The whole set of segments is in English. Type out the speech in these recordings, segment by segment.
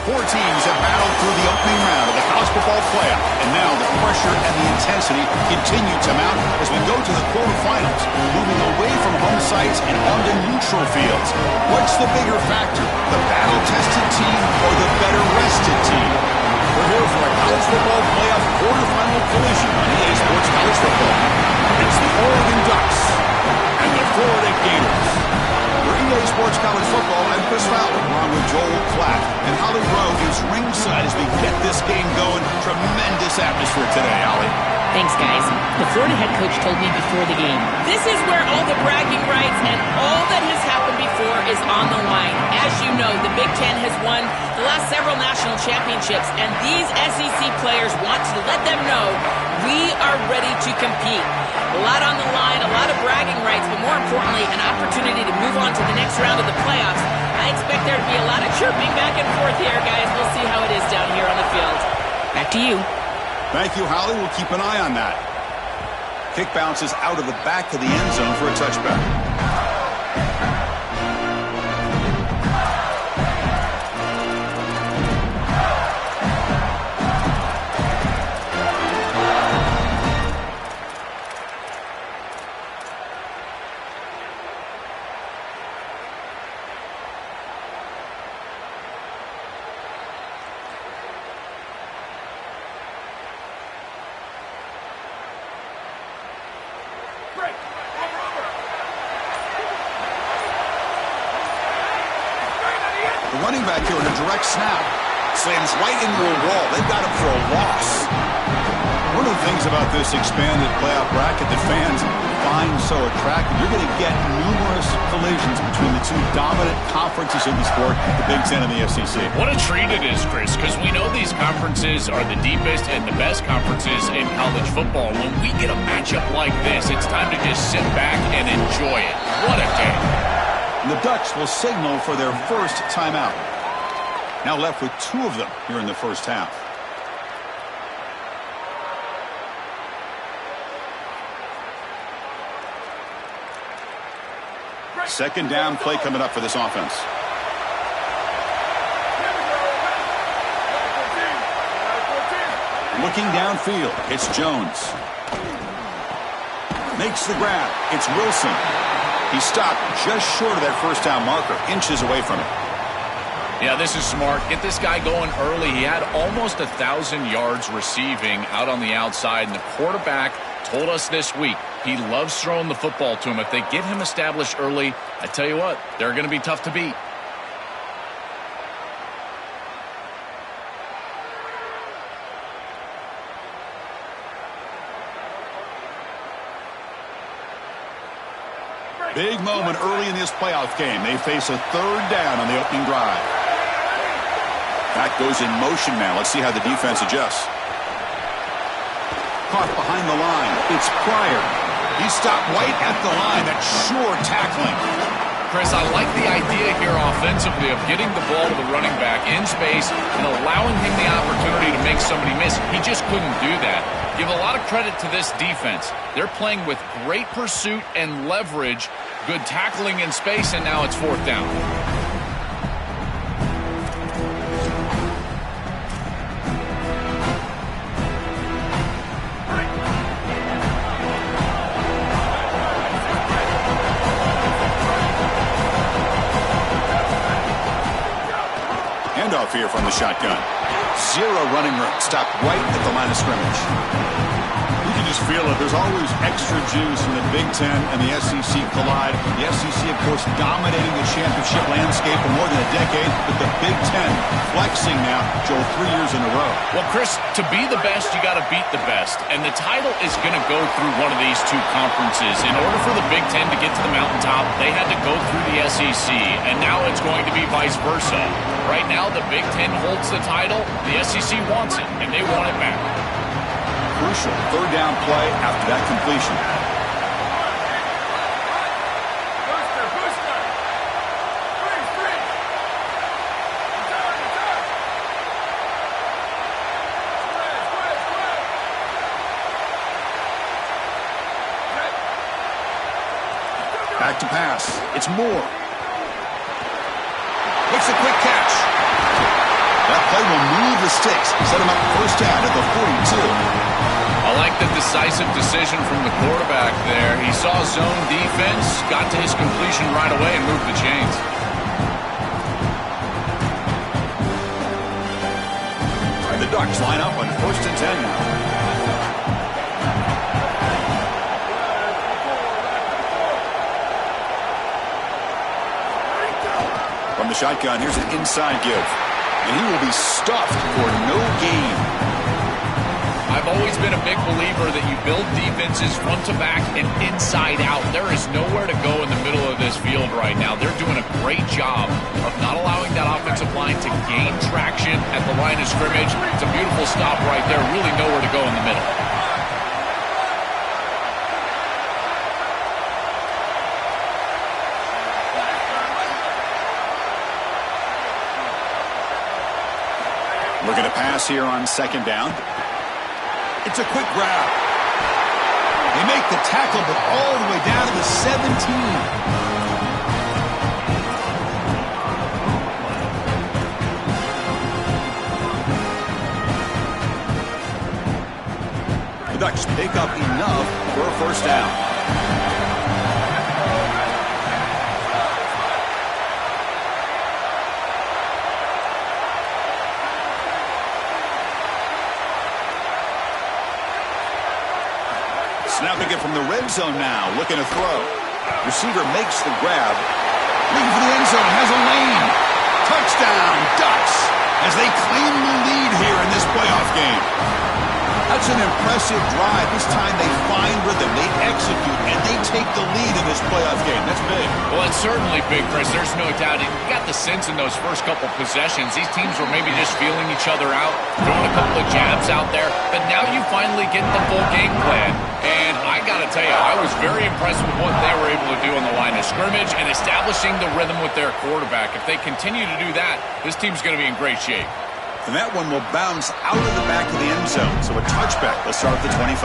Four teams have battled through the opening round of the college football playoff, and now the pressure and the intensity continue to mount as we go to the quarterfinals, moving away from home sites and onto neutral fields. What's the bigger factor, the battle-tested team or the better-rested team? We're here for a college football playoff quarterfinal collision on EA Sports College Football. It's the Oregon Ducks and the Florida Gators. For EA Sports College Football, I'm Chris Fowler, along with Joel Klatt. And Holly Rowe is ringside as we get this game going. Tremendous atmosphere today, Holly. Thanks, guys. The Florida head coach told me before the game, this is where all the bragging rights and all that has happened before is on the line. As you know, the Big Ten has won the last several national championships, and these SEC players want to let them know we are ready to compete. A lot on the line, a lot of bragging rights, but more importantly, an opportunity to move on to the next round of the playoffs. I expect there to be a lot of chirping back and forth here, guys. We'll see how it is down here on the field. back to you. Thank you, Holly. We'll keep an eye on that. Kick bounces out of the back of the end zone for a touchback. The running back here in a direct snap slams right into a wall. They've got him for a loss. One of the things about this expanded playoff bracket that fans find so attractive, you're going to get numerous collisions between the two dominant conferences in the sport, the Big Ten and the SEC. What a treat it is, Chris, because we know these conferences are the deepest and the best conferences in college football. When we get a matchup like this, it's time to just sit back and enjoy it. What a day. The Ducks will signal for their first timeout. Now left with two of them here in the first half. Second down play coming up for this offense. Looking downfield, it's Jones. Makes the grab, it's Wilson. He stopped just short of that first down marker, inches away from it. Yeah, this is smart. Get this guy going early. He had almost 1,000 yards receiving out on the outside, and the quarterback told us this week he loves throwing the football to him. If they get him established early, I tell you what, they're going to be tough to beat. Big moment early in this playoff game. They face a third down on the opening drive. That goes in motion now. Let's see how the defense adjusts. Caught behind the line. It's Pryor. He stopped right at the line. That's sure tackling. Chris, I like the idea here offensively of getting the ball to the running back in space and allowing him the opportunity to make somebody miss. He just couldn't do that. Give a lot of credit to this defense. They're playing with great pursuit and leverage, good tackling in space, and now it's fourth down. Handoff here from the shotgun. Zero running room. Stopped right at the line of scrimmage. You can just feel it. There's always extra juice when the Big Ten and the SEC collide. The SEC, of course, dominating the championship landscape for more than a decade, but the Big Ten flexing now, Joe, 3 years in a row. Well, Chris, to be the best, you got to beat the best, and the title is going to go through one of these two conferences. In order for the Big Ten to get to the mountaintop, they had to go through the SEC, and now it's going to be vice versa. Right now, the Big Ten holds the title, the SEC wants it, and they want it back. Crucial third down play after that completion. Back to pass. It's Moore. Makes a quick catch. That play will move the sticks, set him up first down at the 42. I like the decisive decision from the quarterback there. He saw zone defense, got to his completion right away, and moved the chains. All right, the Ducks line up on first and 10 now. From the shotgun, here's an inside give. And he will be stuffed for no gain. I've always been a big believer that you build defenses front to back and inside out. There is nowhere to go in the middle of this field right now. They're doing a great job of not allowing that offensive line to gain traction at the line of scrimmage. It's a beautiful stop right there. Really nowhere to go in the middle. Looking to pass here on second down. It's a quick grab. They make the tackle, but all the way down to the 17. The Ducks pick up enough for a first down. Snapping it from the red zone now, looking to throw. Receiver makes the grab. Looking for the end zone, has a lane. Touchdown, Ducks, as they claim the lead here in this playoff game. That's an impressive drive. This time they find rhythm, they execute, and they take the lead in this playoff game. That's big. Well, it's certainly big, Chris. There's no doubt. You got the sense in those first couple possessions. These teams were maybe just feeling each other out, throwing a couple of jabs out there. But now you finally get the full game plan. And I got to tell you, I was very impressed with what they were able to do on the line of scrimmage and establishing the rhythm with their quarterback. If they continue to do that, this team's going to be in great shape. And that one will bounce out of the back of the end zone. So a touchback. Let's start at the 25.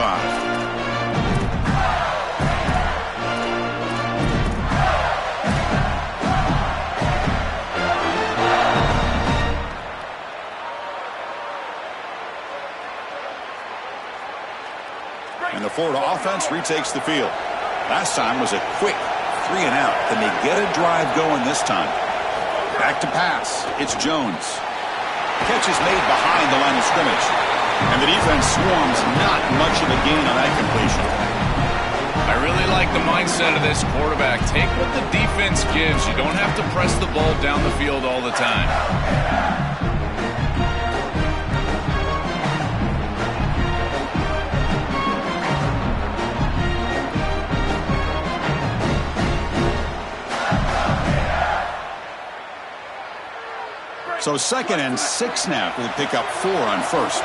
And the Florida offense retakes the field. Last time was a quick 3 and out. Then they get a drive going this time. Back to pass. It's Jones. Catch is made behind the line of scrimmage. And the defense swarms, not much of a gain on that completion. I really like the mindset of this quarterback. Take what the defense gives. You don't have to press the ball down the field all the time. So 2nd and 6 now for the pickup 4 on first.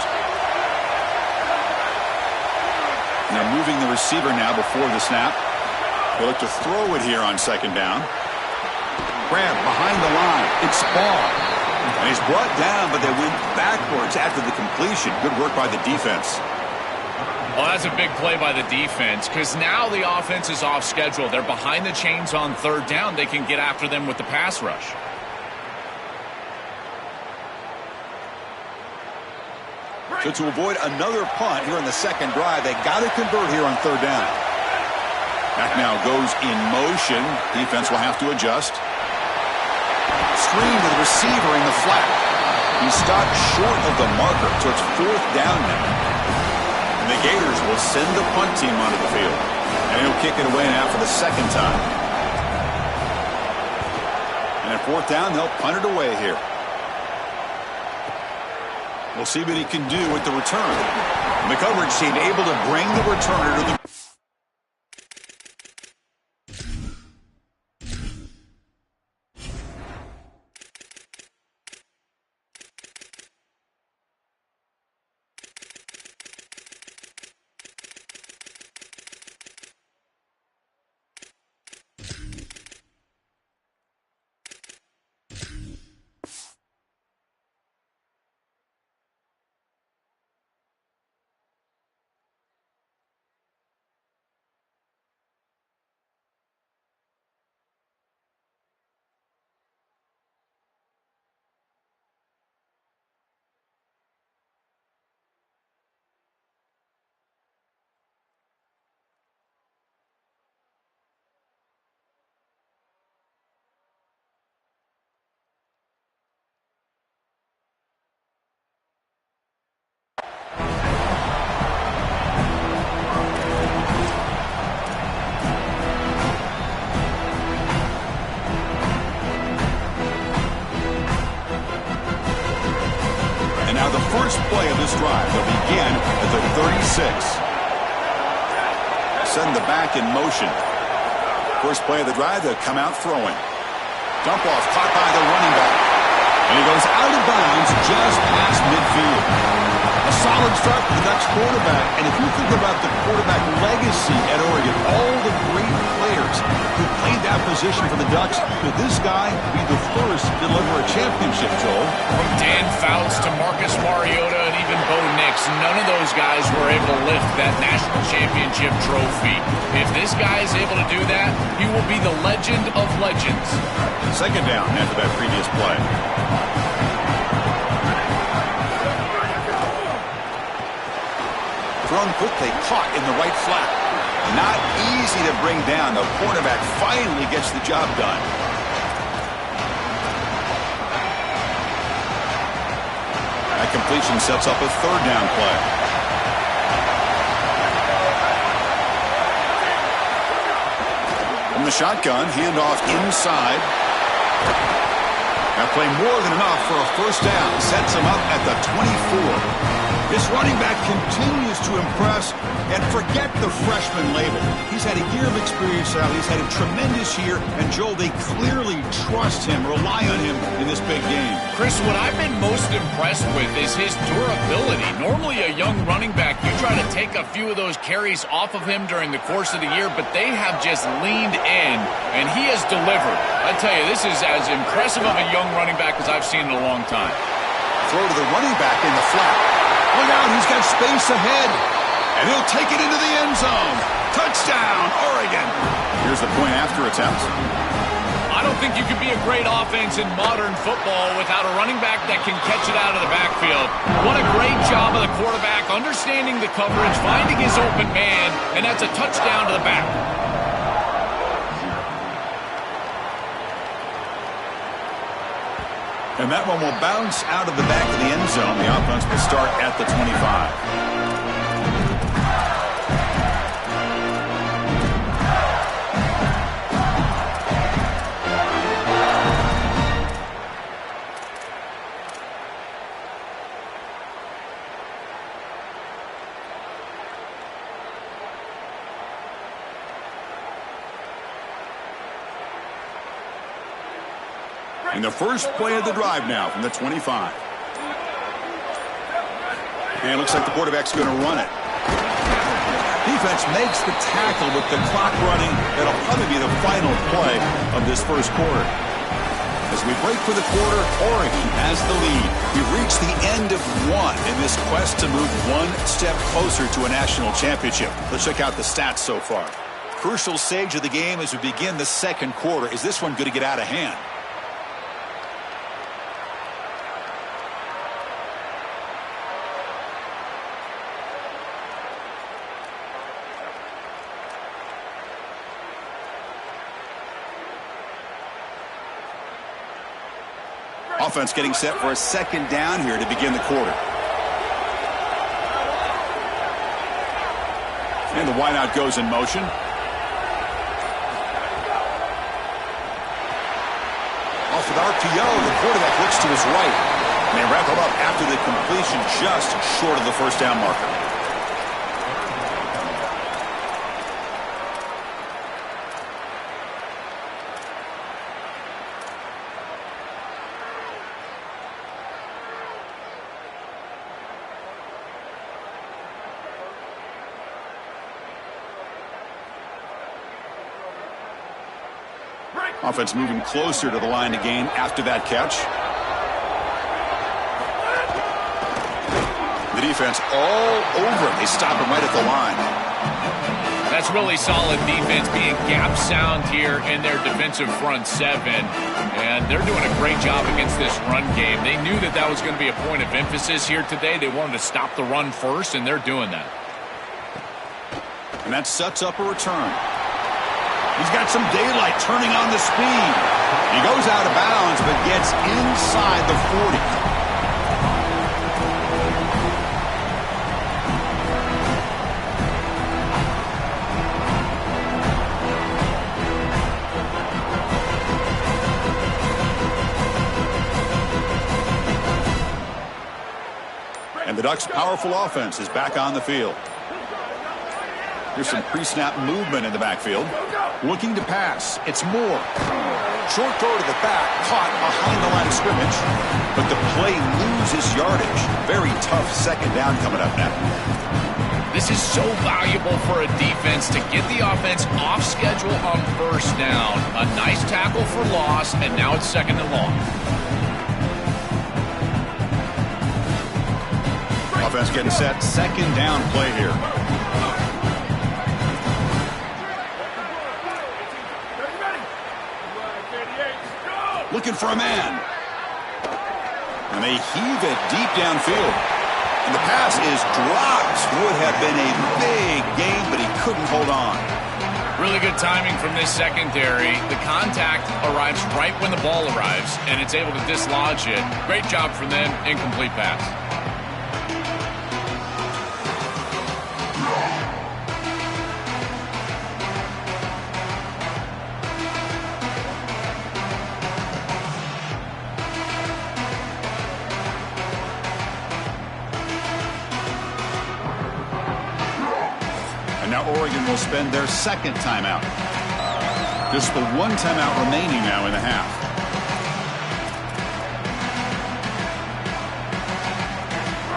Now moving the receiver now before the snap. They look to throw it here on 2nd down. Grab behind the line. It's Ball. And he's brought down, but they went backwards after the completion. Good work by the defense. Well, that's a big play by the defense because now the offense is off schedule. They're behind the chains on 3rd down. They can get after them with the pass rush. So to avoid another punt here in the 2nd drive, they got to convert here on 3rd down. Back now goes in motion. Defense will have to adjust. Screen to the receiver in the flat. He's stopped short of the marker, so it's 4th down now. And the Gators will send the punt team onto the field. And he'll kick it away now for the 2nd time. And at 4th down, they'll punt it away here. We'll see what he can do with the return. And the coverage team able to bring the returner to the drive. They'll begin at the 36. Send the back in motion. First play of the drive, they'll come out throwing. Dump off caught by the running back. And he goes out of bounds just past midfield. A solid start for the Ducks quarterback. And if you think about the quarterback legacy at Oregon, all the great players who played that position for the Ducks, could this guy be the first to deliver a championship, Joel? From Dan Fouts to Marcus Mariota and even Bo Nix, none of those guys were able to lift that national championship trophy. If this guy is able to do that, he will be the legend of legends. Second down after that previous play. Thrown quickly, caught in the right flat. Not easy to bring down. The quarterback finally gets the job done. That completion sets up a third down play. From the shotgun, handoff inside. That play more than enough for a first down. Sets him up at the 24. This running back continues to impress, and forget the freshman label. He's had a year of experience now. He's had a tremendous year, and Joel, they clearly trust him, rely on him in this big game. Chris, what I've been most impressed with is his durability. Normally a young running back, you try to take a few of those carries off of him during the course of the year, but they have just leaned in, and he has delivered. I tell you, this is as impressive of a young running back as I've seen in a long time. Throw to the running back in the flat. Look out, he's got space ahead. And he'll take it into the end zone. Touchdown, Oregon. Here's the point after attempt. I don't think you can be a great offense in modern football without a running back that can catch it out of the backfield. What a great job of the quarterback, understanding the coverage, finding his open man, and that's a touchdown to the back. And that one will bounce out of the back of the end zone. The offense will start at the 25. And the first play of the drive now from the 25. And it looks like the quarterback's going to run it. Defense makes the tackle with the clock running. That'll probably be the final play of this first quarter. As we break for the quarter, Oregon has the lead. We've reached the end of one in this quest to move one step closer to a national championship. Let's check out the stats so far. Crucial stage of the game as we begin the second quarter. Is this one going to get out of hand? Offense getting set for a second down here to begin the quarter. And the wideout goes in motion. Off with RPO, the quarterback looks to his right. And they wrap him up after the completion just short of the first down marker. Offense moving closer to the line to gain after that catch. The defense all over him. They stop him right at the line. That's really solid defense, being gap sound here in their defensive front seven. And they're doing a great job against this run game. They knew that that was going to be a point of emphasis here today. They wanted to stop the run first, and they're doing that. And that sets up a return. He's got some daylight turning on the speed. He goes out of bounds, but gets inside the 40. And the Ducks' powerful offense is back on the field. Here's some pre-snap movement in the backfield. Looking to pass. It's Moore. Short throw to the back, caught behind the line of scrimmage, but the play loses yardage. Very tough second down coming up now. This is so valuable for a defense to get the offense off schedule on first down. A nice tackle for loss, and now it's second and long. Offense getting set. Second down play here. Looking for a man. And they heave it deep downfield. And the pass is dropped. Would have been a big gain, but he couldn't hold on. Really good timing from this secondary. The contact arrives right when the ball arrives, and it's able to dislodge it. Great job from them. Incomplete pass. Oregon will spend their second timeout. Just the one timeout remaining now in the half.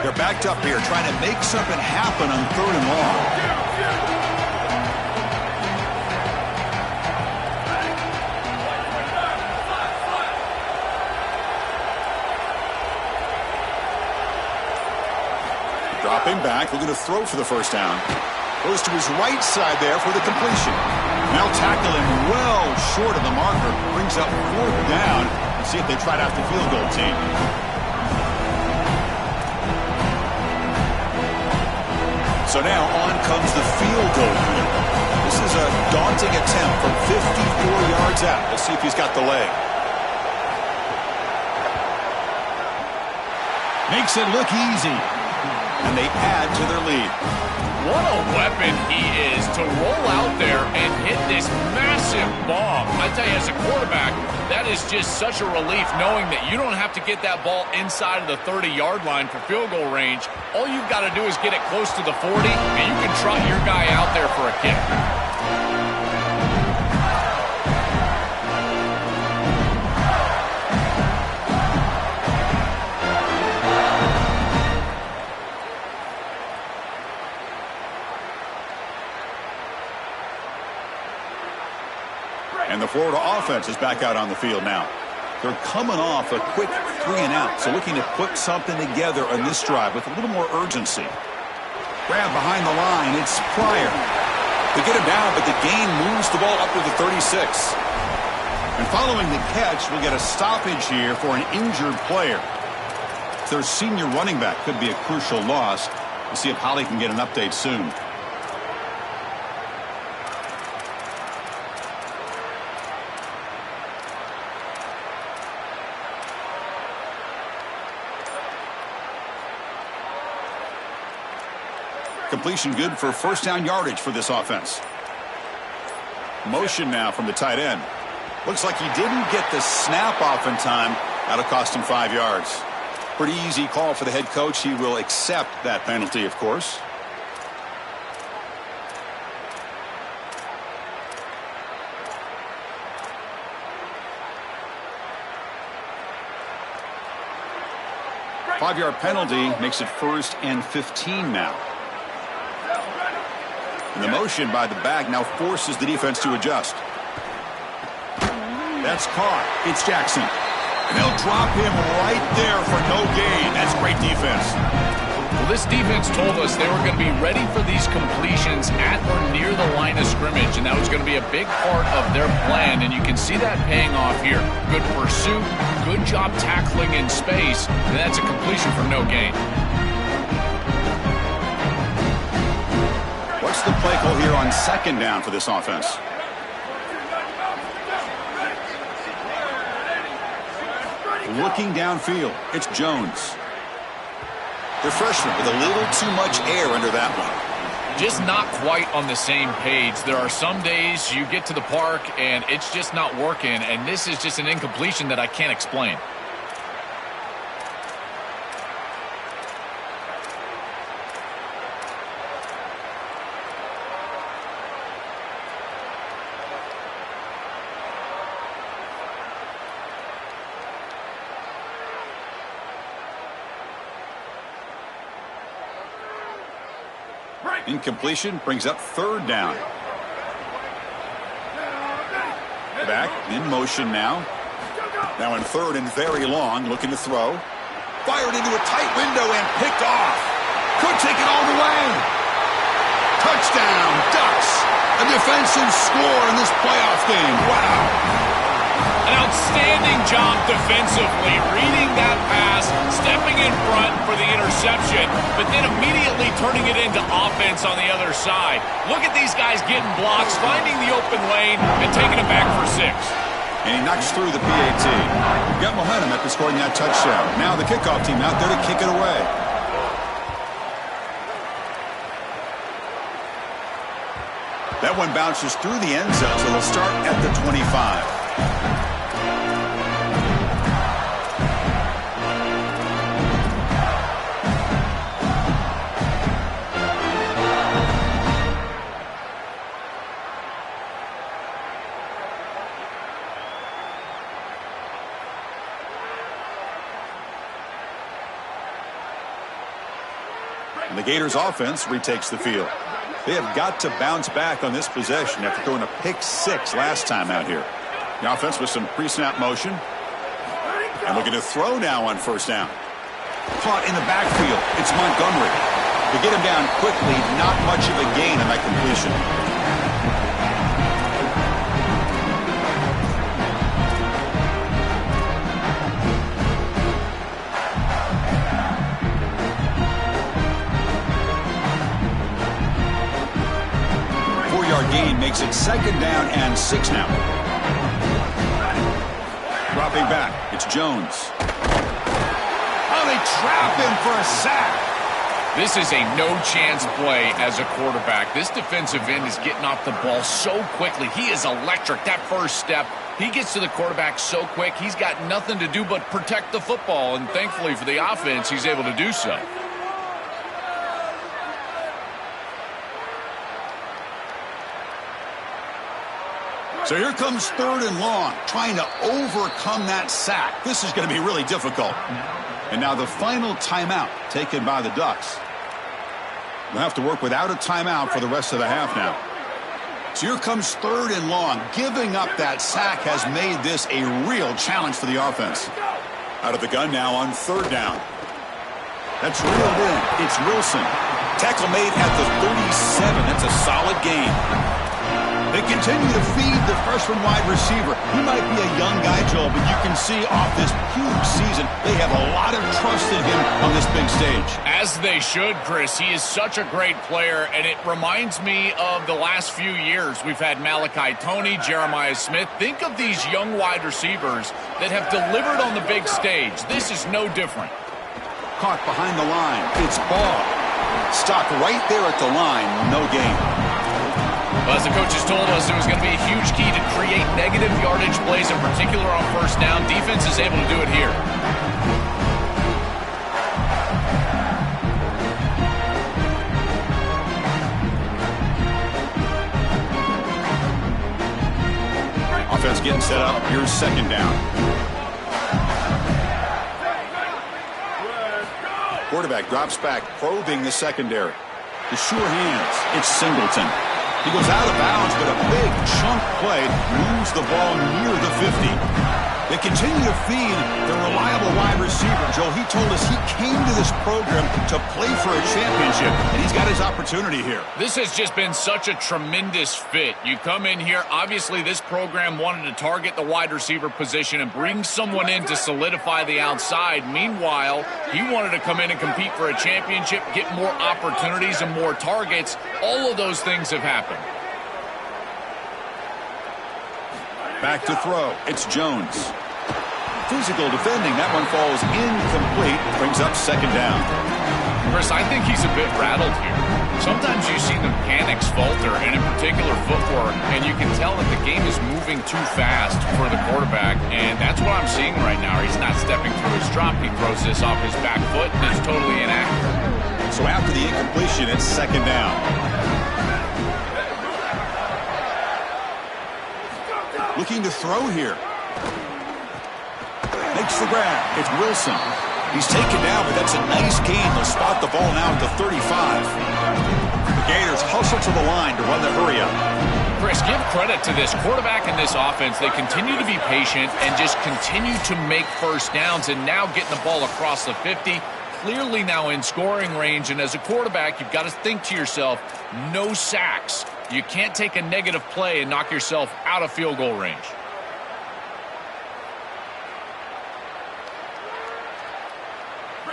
They're backed up here trying to make something happen on third and long. Dropping back, looking to throw for the first down. Goes to his right side there for the completion. Now tackle him well short of the marker. Brings up fourth down. Let's see if they try it out the field goal team. So now on comes the field goal unit. This is a daunting attempt from 54 yards out. Let's see if he's got the leg. Makes it look easy. And they add to their lead. What a weapon he is to roll out there and hit this massive bomb. I tell you, as a quarterback, that is just such a relief knowing that you don't have to get that ball inside of the 30-yard line for field goal range. All you've got to do is get it close to the 40, and you can trot your guy out there for a kick. And the Florida offense is back out on the field now. They're coming off a quick 3-and-out, so looking to put something together on this drive with a little more urgency. Grab behind the line. It's Pryor. They get him down, but the gain moves the ball up to the 36. And following the catch, we'll get a stoppage here for an injured player. Their senior running back could be a crucial loss. We'll see if Holly can get an update soon. Completion good for first down yardage for this offense. Motion now from the tight end. Looks like he didn't get the snap off in time. That'll cost him 5 yards. Pretty easy call for the head coach. He will accept that penalty, of course. Five-yard penalty makes it 1st and 15 now. And the motion by the back now forces the defense to adjust. That's caught. It's Jackson. And they'll drop him right there for no gain. That's great defense. Well, this defense told us they were going to be ready for these completions at or near the line of scrimmage, and that was going to be a big part of their plan, and you can see that paying off here. Good pursuit, good job tackling in space, and that's a completion for no gain. What's the play call here on second down for this offense? Looking downfield, it's Jones. The freshman with a little too much air under that one. Just not quite on the same page. There are some days you get to the park and it's just not working, and this is just an incompletion that I can't explain. Incompletion brings up third down. Back in motion now. Now in third and very long, looking to throw. Fired into a tight window and picked off. Could take it all the way. Touchdown, Ducks. A defensive score in this playoff game. Wow. An outstanding job defensively, reading that pass, stepping in front for the interception, but then immediately turning it into offense on the other side. Look at these guys getting blocks, finding the open lane, and taking it back for 6. And he knocks through the PAT. Got momentum after scoring that touchdown. Now the kickoff team out there to kick it away. That one bounces through the end zone, so they'll start at the 25. The Gators offense retakes the field. They have got to bounce back on this possession after throwing a pick 6 last time out here. The offense with some pre-snap motion. And looking to throw now on first down. Caught in the backfield. It's Montgomery. To get him down quickly, not much of a gain on that completion. 4-yard gain makes it second down and 6 now. Dropping back, it's Jones. Oh, they trap him for a sack. This is a no-chance play as a quarterback. This defensive end is getting off the ball so quickly. He is electric. That first step, he gets to the quarterback so quick, he's got nothing to do but protect the football, and thankfully for the offense, he's able to do so. So here comes third and long, trying to overcome that sack. This is going to be really difficult. And now the final timeout taken by the Ducks. They'll have to work without a timeout for the rest of the half now. So here comes third and long. Giving up that sack has made this a real challenge for the offense. Out of the gun now on third down. That's reeled in. It's Wilson. Tackle made at the 37. That's a solid gain. They continue to feed the freshman wide receiver. He might be a young guy, Joel, but you can see off this huge season, they have a lot of trust in him on this big stage. As they should, Chris. He is such a great player, and it reminds me of the last few years. We've had Malachi Toney, Jeremiah Smith. Think of these young wide receivers that have delivered on the big stage. This is no different. Caught behind the line. It's Ball. Stopped right there at the line. No gain. Well, as the coaches told us, it was going to be a huge key to create negative yardage plays, in particular on first down. Defense is able to do it here. Offense getting set up. Here's second down. Quarterback drops back, probing the secondary. The sure hands. It's Singleton. He goes out of bounds, but a big chunk play moves the ball near the 50. They continue to feed their reliable wide receiver. Joe, he told us he came to this program to play for a championship, and he's got his opportunity here. This has just been such a tremendous fit. You come in here, obviously this program wanted to target the wide receiver position and bring someone in to solidify the outside. Meanwhile, he wanted to come in and compete for a championship, get more opportunities and more targets. All of those things have happened. Back to throw. It's Jones. Physical defending. That one falls incomplete. Brings up second down. Chris, I think he's a bit rattled here. Sometimes you see the mechanics falter, and in particular footwork, and you can tell that the game is moving too fast for the quarterback, and that's what I'm seeing right now. He's not stepping through his drop. He throws this off his back foot, and it's totally inaccurate. So after the incompletion, it's second down. Looking to throw here. Makes the grab. It's Wilson. He's taken down, but that's a nice gain. They'll spot the ball now at the 35. The Gators hustle to the line to run the hurry up. Chris, give credit to this quarterback and this offense. They continue to be patient and just continue to make first downs, and now getting the ball across the 50, clearly now in scoring range. And as a quarterback, you've got to think to yourself, no sacks. You can't take a negative play and knock yourself out of field goal range.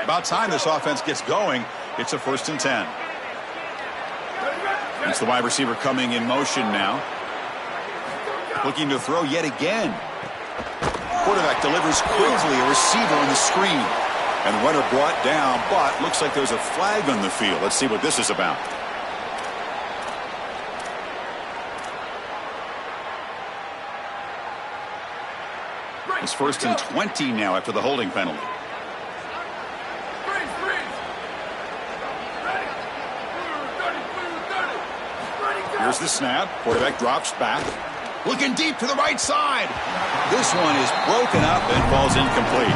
About time this offense gets going. It's a 1st and 10. It's the wide receiver coming in motion now. Looking to throw yet again. Quarterback delivers quickly, a receiver on the screen. And runner brought down, but looks like there's a flag on the field. Let's see what this is about. It's 1st and 20 now after the holding penalty. Here's the snap. Quarterback drops back. Looking deep to the right side. This one is broken up and falls incomplete.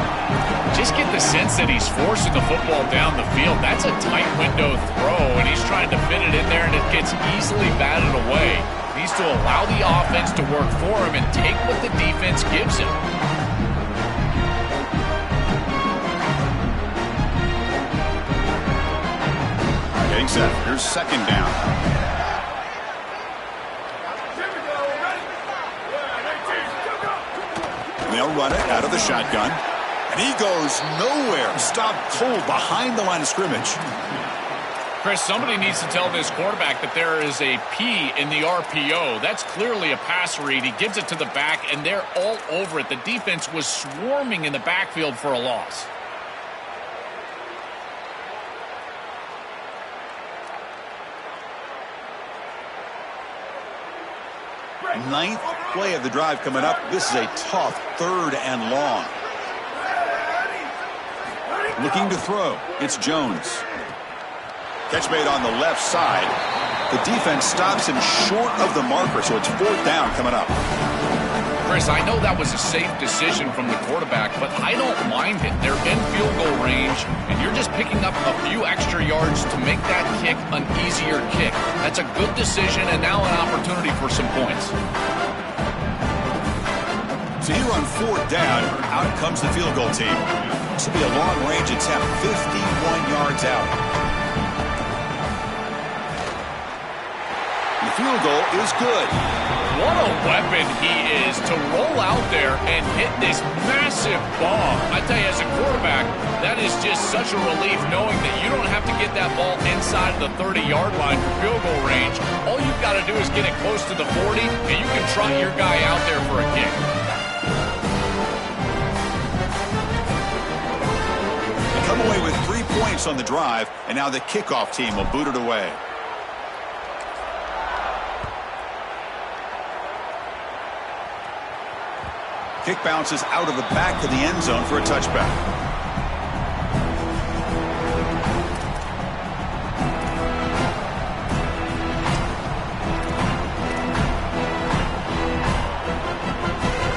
Just get the sense that he's forcing the football down the field. That's a tight window throw, and he's trying to fit it in there, and it gets easily batted away. He needs to allow the offense to work for him and take what the defense gives him. Getting set. Here's 2nd down. They'll run it out of the shotgun. And he goes nowhere. Stopped cold behind the line of scrimmage. Chris, somebody needs to tell this quarterback that there is a P in the RPO. That's clearly a pass read. He gives it to the back, and they're all over it. The defense was swarming in the backfield for a loss. Ninth play of the drive coming up. This is a tough 3rd and long. Looking to throw. It's Jones. Catch made on the left side. The defense stops him short of the marker, so it's 4th down coming up. Chris, I know that was a safe decision from the quarterback, but I don't mind it. They're in field goal range, and you're just picking up a few extra yards to make that kick an easier kick. That's a good decision, and now an opportunity for some points. So here on 4th down, out comes the field goal team. This will be a long-range attempt, 51 yards out. The field goal is good. What a weapon he is to roll out there and hit this massive bomb. I tell you, as a quarterback, that is just such a relief knowing that you don't have to get that ball inside of the 30-yard line for field goal range. All you've got to do is get it close to the 40, and you can trot your guy out there for a kick. They come away with 3 points on the drive, and now the kickoff team will boot it away. Kick bounces out of the back of the end zone for a touchback.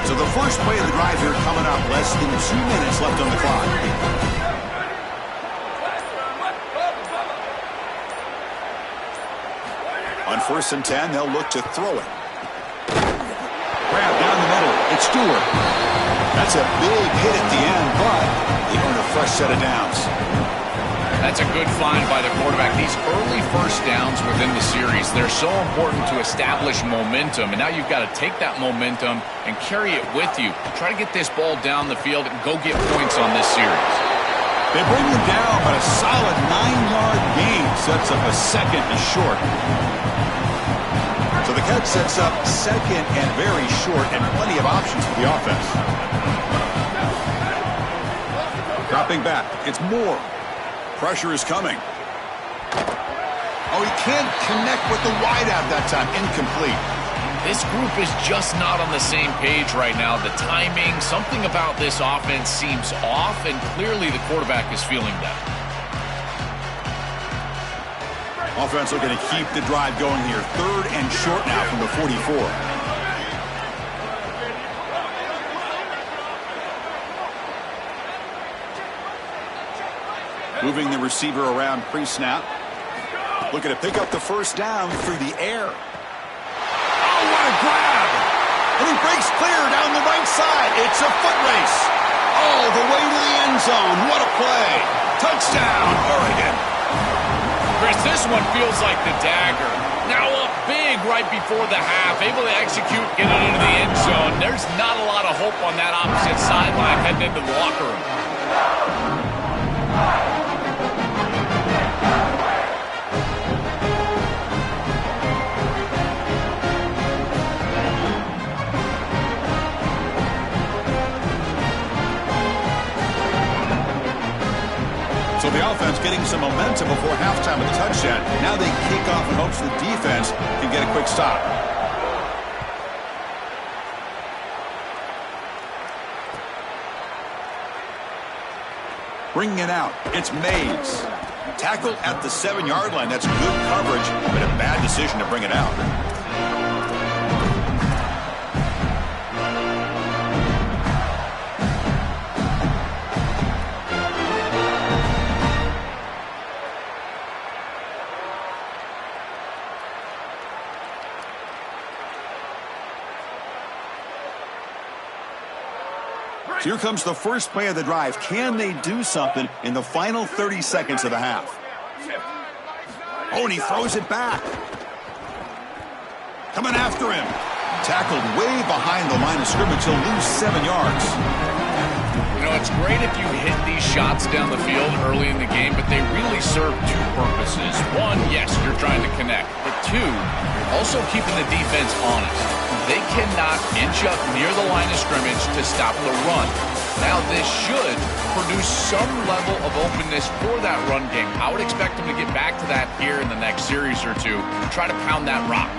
So the first play of the drive here coming up. Less than 2 minutes left on the clock. On 1st and 10, they'll look to throw it. Grab down the middle. It's Stewart. That's a big hit at the end, but they earn a fresh set of downs. That's a good find by the quarterback. These early first downs within the series, they're so important to establish momentum. And now you've got to take that momentum and carry it with you. Try to get this ball down the field and go get points on this series. They bring them down, but a solid 9-yard gain sets up a 2nd and short. So the catch sets up 2nd and very short, and plenty of options for the offense. Dropping back, it's Moore. Pressure is coming. Oh, he can't connect with the wideout that time. Incomplete. This group is just not on the same page right now. The timing, something about this offense seems off, and clearly the quarterback is feeling that. Offense looking to keep the drive going here. 3rd and short now from the 44. Moving the receiver around pre-snap. Looking to pick up the first down through the air. Oh, what a grab! And he breaks clear down the right side. It's a foot race. All the way to the end zone. What a play. Touchdown, Oregon. Chris, this one feels like the dagger. Now up big right before the half. Able to execute, get it into the end zone. There's not a lot of hope on that opposite sideline heading into the locker room. So the offense getting some momentum before halftime with the touchdown. Now they kick off in hopes the defense can get a quick stop. Bringing it out, it's Mays. Tackle at the 7-yard line. That's good coverage, but a bad decision to bring it out. Here comes the first play of the drive. Can they do something in the final 30 seconds of the half? Oh, and he throws it back. Coming after him. Tackled way behind the line of scrimmage. He'll lose 7 yards. You know, it's great if you hit these shots down the field early in the game, but they really serve two purposes. One, yes, you're trying to connect. But two, you're also keeping the defense honest. They cannot inch up near the line of scrimmage to stop the run. Now, this should produce some level of openness for that run game. I would expect them to get back to that here in the next series or two. Try to pound that rock.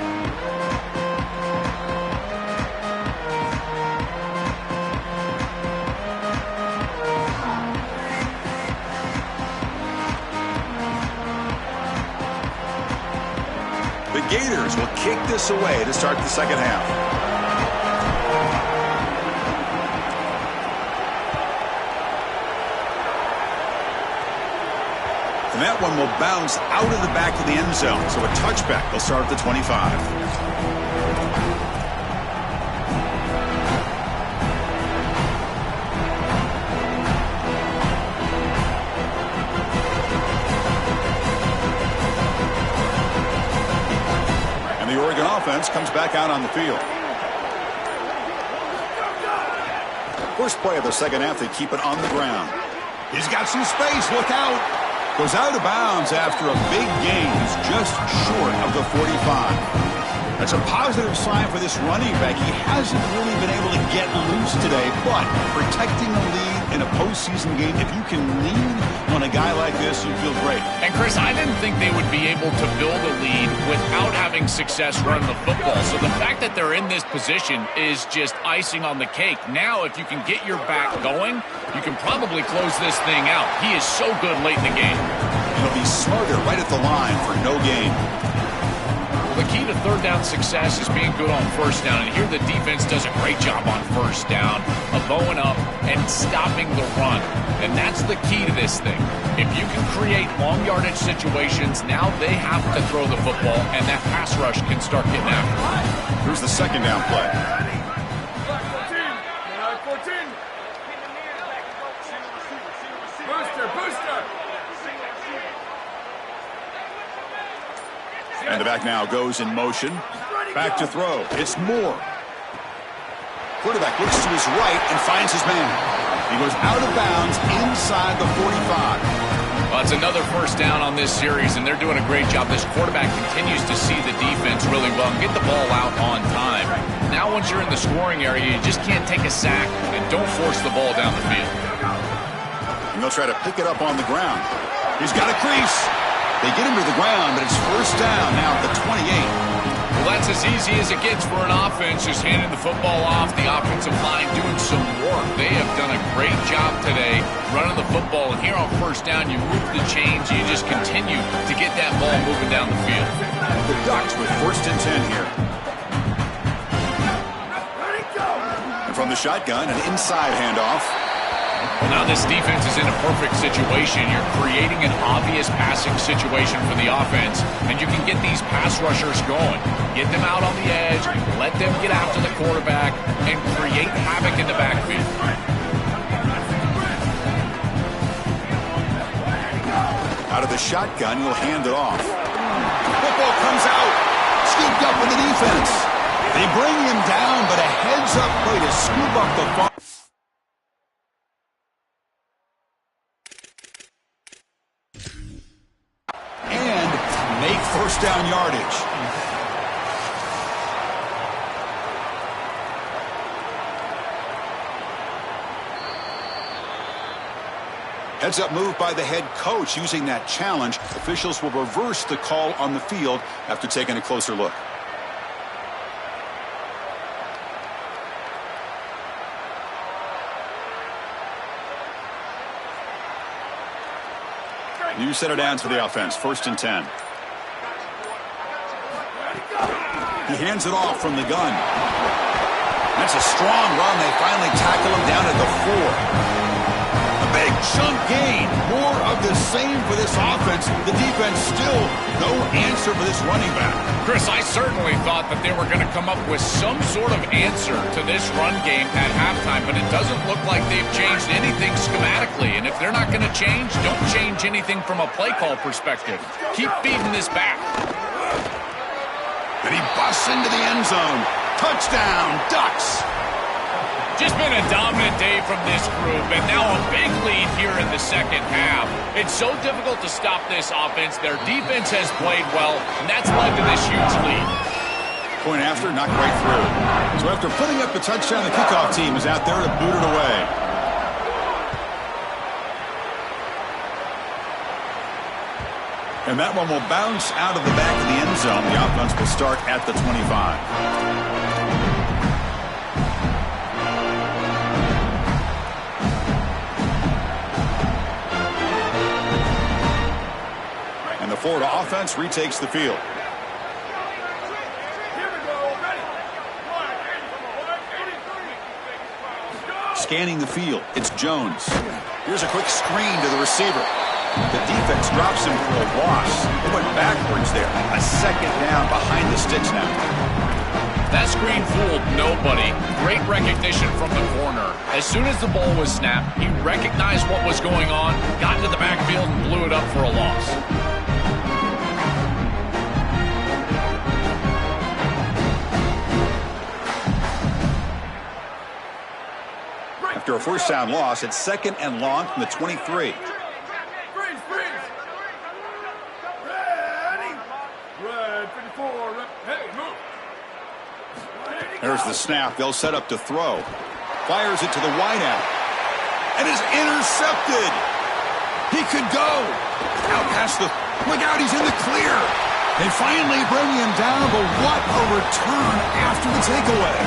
The Gators will kick this away to start the second half. And that one will bounce out of the back of the end zone. So a touchback. They'll start at the 25. The Oregon offense comes back out on the field. First play of the second half, they keep it on the ground. He's got some space. Look out. Goes out of bounds after a big gain. He's just short of the 45. That's a positive sign for this running back. He hasn't really been able to get loose today, but protecting a lead in a postseason game, if you can lean on a guy like this, you feel great. And Chris, I didn't think they would be able to build a lead without having success running the football. So the fact that they're in this position is just icing on the cake. Now, if you can get your back going, you can probably close this thing out. He is so good late in the game. He'll be smarter right at the line for no gain. The key to third down success is being good on first down, and here the defense does a great job on first down of bowing up and stopping the run, and that's the key to this thing. If you can create long yardage situations, now they have to throw the football, and that pass rush can start getting after it. Here's the second down play. Booster! And the back now goes in motion. Back to throw. It's Moore. Quarterback looks to his right and finds his man. He goes out of bounds inside the 45. Well, it's another first down on this series, and they're doing a great job. This quarterback continues to see the defense really well and get the ball out on time. Now once you're in the scoring area, you just can't take a sack and don't force the ball down the field. And they'll try to pick it up on the ground. He's got a crease. They get him to the ground, but it's first down now at the 28. Well, that's as easy as it gets for an offense, just handing the football off. The offensive line doing some work. They have done a great job today running the football. And here on first down, you move the chains. You just continue to get that ball moving down the field. The Ducks with first and 10 here. And from the shotgun, an inside handoff. Well, now this defense is in a perfect situation. You're creating an obvious passing situation for the offense, and you can get these pass rushers going. Get them out on the edge, let them get after the quarterback, and create havoc in the backfield. Out of the shotgun, he'll hand it off. Football comes out. Scooped up in the defense. They bring him down, but a heads-up play to scoop up the ball. And make first down yardage. Heads-up move by the head coach using that challenge. Officials will reverse the call on the field after taking a closer look. New set of downs for the offense. 1st and 10. He hands it off from the gun. That's a strong run. They finally tackle him down at the 4. A big chunk gain. More of the same for this offense. The defense still no answer for this running back. Chris, I certainly thought that they were going to come up with some sort of answer to this run game at halftime, but it doesn't look like they've changed anything schematically. And if they're not going to change, don't change anything from a play call perspective. Keep feeding this back. And he busts into the end zone. Touchdown, Ducks. Just been a dominant day from this group, and now a big lead here in the second half. It's so difficult to stop this offense. Their defense has played well, and that's led to this huge lead. Point after, knocked right through. So after putting up the touchdown, the kickoff team is out there to boot it away. And that one will bounce out of the back of the end zone. The offense will start at the 25. And the Florida offense retakes the field. Scanning the field, it's Jones. Here's a quick screen to the receiver. The defense drops him for a loss. They went backwards there. A second down behind the sticks now. That screen fooled nobody. Great recognition from the corner. As soon as the ball was snapped, he recognized what was going on, got into the backfield, and blew it up for a loss. After a first down loss, it's 2nd and long from the 23. There's the snap. They'll set up to throw. Fires it to the wideout. And is intercepted. He could go. Out past the... Look out, he's in the clear. They finally bring him down, but what a return after the takeaway.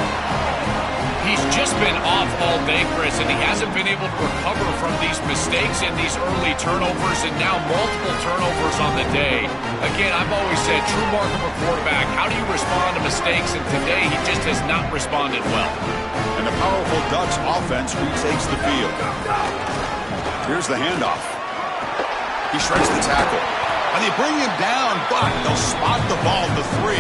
He's just been off all day, Chris, and he hasn't been able to recover from these mistakes and these early turnovers, and now multiple turnovers on the day. Again, I've always said, true mark of a quarterback, how do you respond to mistakes? And today, he just has not responded well. And the powerful Ducks offense retakes the field. Here's the handoff. He shreds the tackle. And they bring him down, but they'll spot the ball to 3.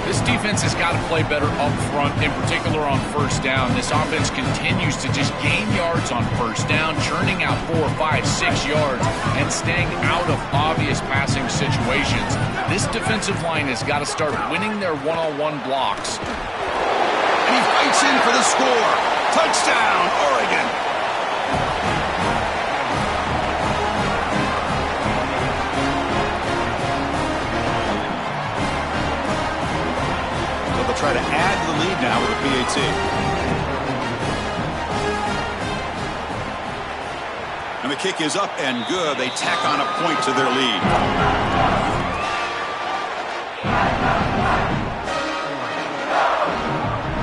This defense has got to play better up front, in particular on first down. This offense continues to just gain yards on first down, churning out 4, 5, 6 yards, and staying out of obvious passing situations. This defensive line has got to start winning their one-on-one blocks. And he fights in for the score. Touchdown, Oregon. Try to add to the lead now with a PAT. And the kick is up and good. They tack on a point to their lead.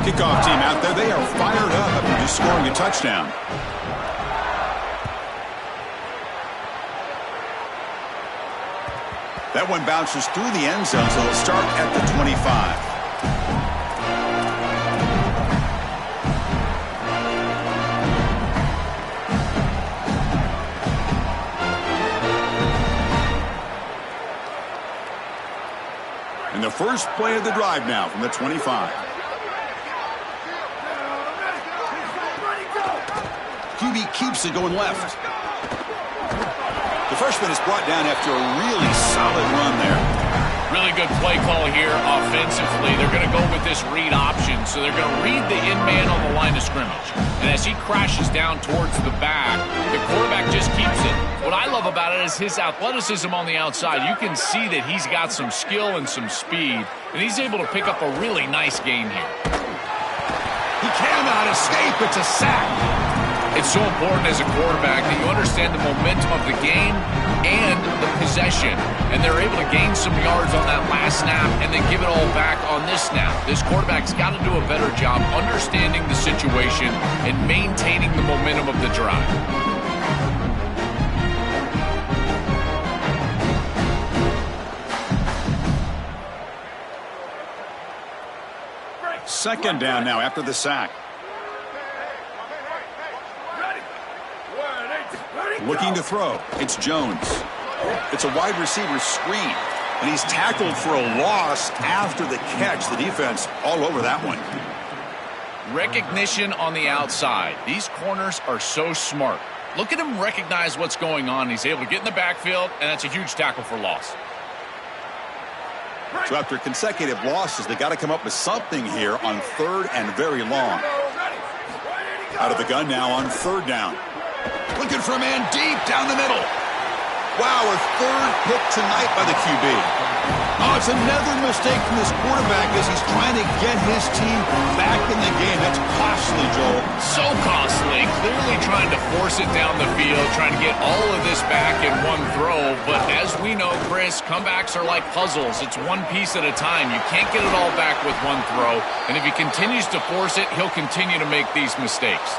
Kickoff team out there. They are fired up after just scoring a touchdown. That one bounces through the end zone, so they'll start at the 25. First play of the drive now from the 25. QB keeps it going left. The freshman is brought down after a really solid run there. Really good play call here offensively. They're going to go with this read option, so they're going to read the in-man on the line of scrimmage. And as he crashes down towards the back, the quarterback just keeps it. What I love about it is his athleticism on the outside. You can see that he's got some skill and some speed, and he's able to pick up a really nice gain here. He cannot escape. It's a sack. It's so important as a quarterback that you understand the momentum of the game and the possession. And they're able to gain some yards on that last snap and then give it all back on this snap. This quarterback's got to do a better job understanding the situation and maintaining the momentum of the drive. Second down now after the sack. Looking to throw. It's Jones. It's a wide receiver screen. And he's tackled for a loss after the catch. The defense all over that one. Recognition on the outside. These corners are so smart. Look at him recognize what's going on. He's able to get in the backfield, and that's a huge tackle for loss. So after consecutive losses, they got to come up with something here on third and very long. Out of the gun now on third down. Looking for a man deep down the middle. Wow, a third pick tonight by the QB. Oh, it's another mistake from this quarterback as he's trying to get his team back in the game. That's costly, Joel. So costly. Clearly trying to force it down the field, trying to get all of this back in one throw. But as we know, Chris, comebacks are like puzzles. It's one piece at a time. You can't get it all back with one throw. And if he continues to force it, he'll continue to make these mistakes.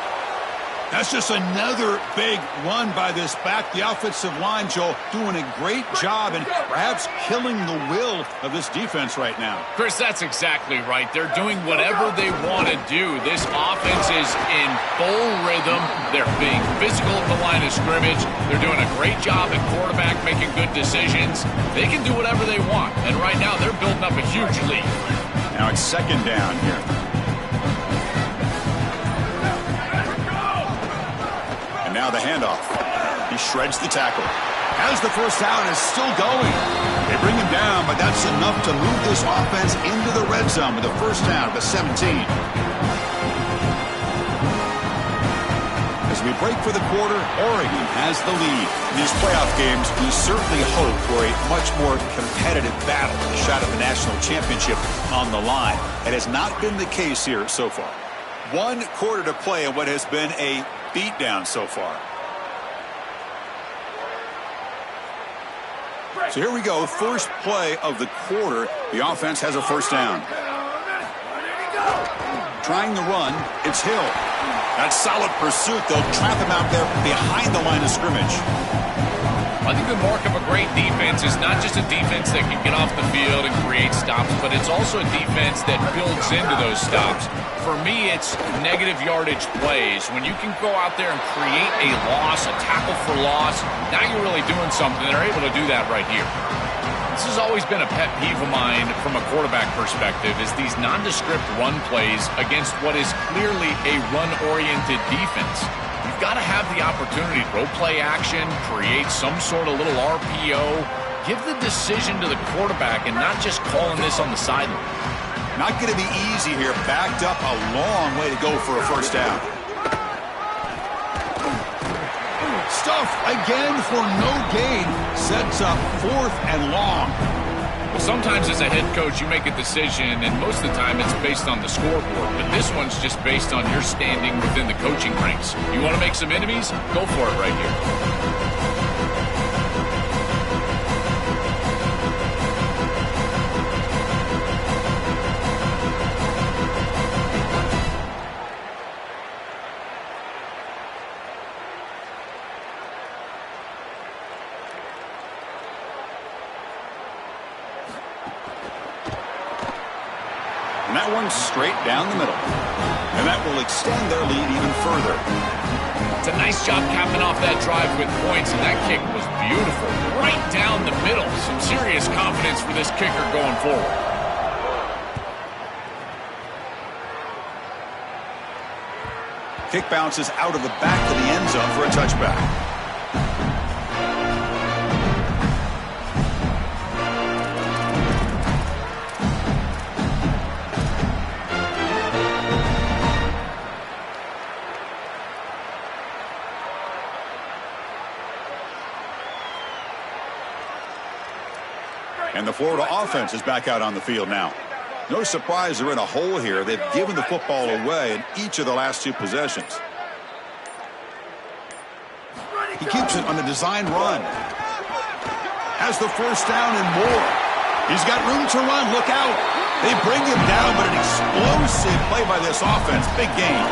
That's just another big run by this back. The offensive line, Joel, doing a great job and perhaps killing the will of this defense right now. Chris, that's exactly right. They're doing whatever they want to do. This offense is in full rhythm. They're being physical at the line of scrimmage. They're doing a great job at quarterback, making good decisions. They can do whatever they want. And right now, they're building up a huge lead. Now it's second down here. Now the handoff. He shreds the tackle. Has the first down, is still going. They bring him down, but that's enough to move this offense into the red zone with the first down at the 17. As we break for the quarter, Oregon has the lead. In these playoff games, we certainly hope for a much more competitive battle, a shot at the national championship on the line. It has not been the case here so far. 1 quarter to play in what has been a beatdown so far. So here we go, first play of the quarter. The offense has a first down. Trying to run, it's Hill. That's solid pursuit. They'll trap him out there behind the line of scrimmage. I think the mark of a great defense is not just a defense that can get off the field and create stops, but it's also a defense that builds into those stops. For me, it's negative yardage plays. When you can go out there and create a loss, a tackle for loss, now you're really doing something. They're able to do that right here. This has always been a pet peeve of mine from a quarterback perspective, is these nondescript run plays against what is clearly a run-oriented defense. You've got to have the opportunity to go play action, create some sort of little RPO, give the decision to the quarterback and not just calling this on the sideline. Not going to be easy here. Backed up a long way to go for a first down. Stuff again for no gain. Sets up fourth and long. Well, sometimes as a head coach, you make a decision, and most of the time it's based on the scoreboard. But this one's just based on your standing within the coaching ranks. You want to make some enemies? Go for it right here. And that one's straight down the middle. And that will extend their lead even further. It's a nice job capping off that drive with points, and that kick was beautiful. Right down the middle. Some serious confidence for this kicker going forward. Kick bounces out of the back of the end zone for a touchback. And the Florida offense is back out on the field now. No surprise they're in a hole here. They've given the football away in each of the last two possessions. He keeps it on a design run. Has the first down and more. He's got room to run. Look out. They bring him down, but an explosive play by this offense. Big gain.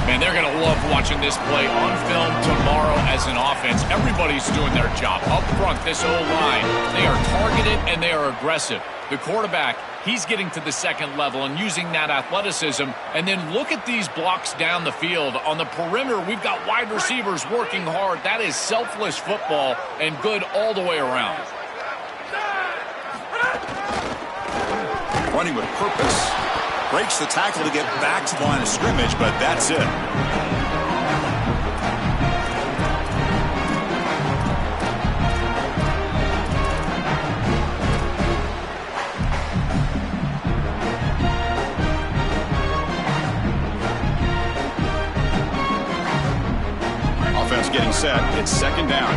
Man, they're going to love watching this play on film tomorrow as an offense. Everybody's doing their job. Up front, this O-line, they are targeted and they are aggressive. The quarterback, he's getting to the second level and using that athleticism. And then look at these blocks down the field. On the perimeter, we've got wide receivers working hard. That is selfless football and good all the way around. Running with purpose. Breaks the tackle to get back to the line of scrimmage, but that's it. Offense getting set. It's second down.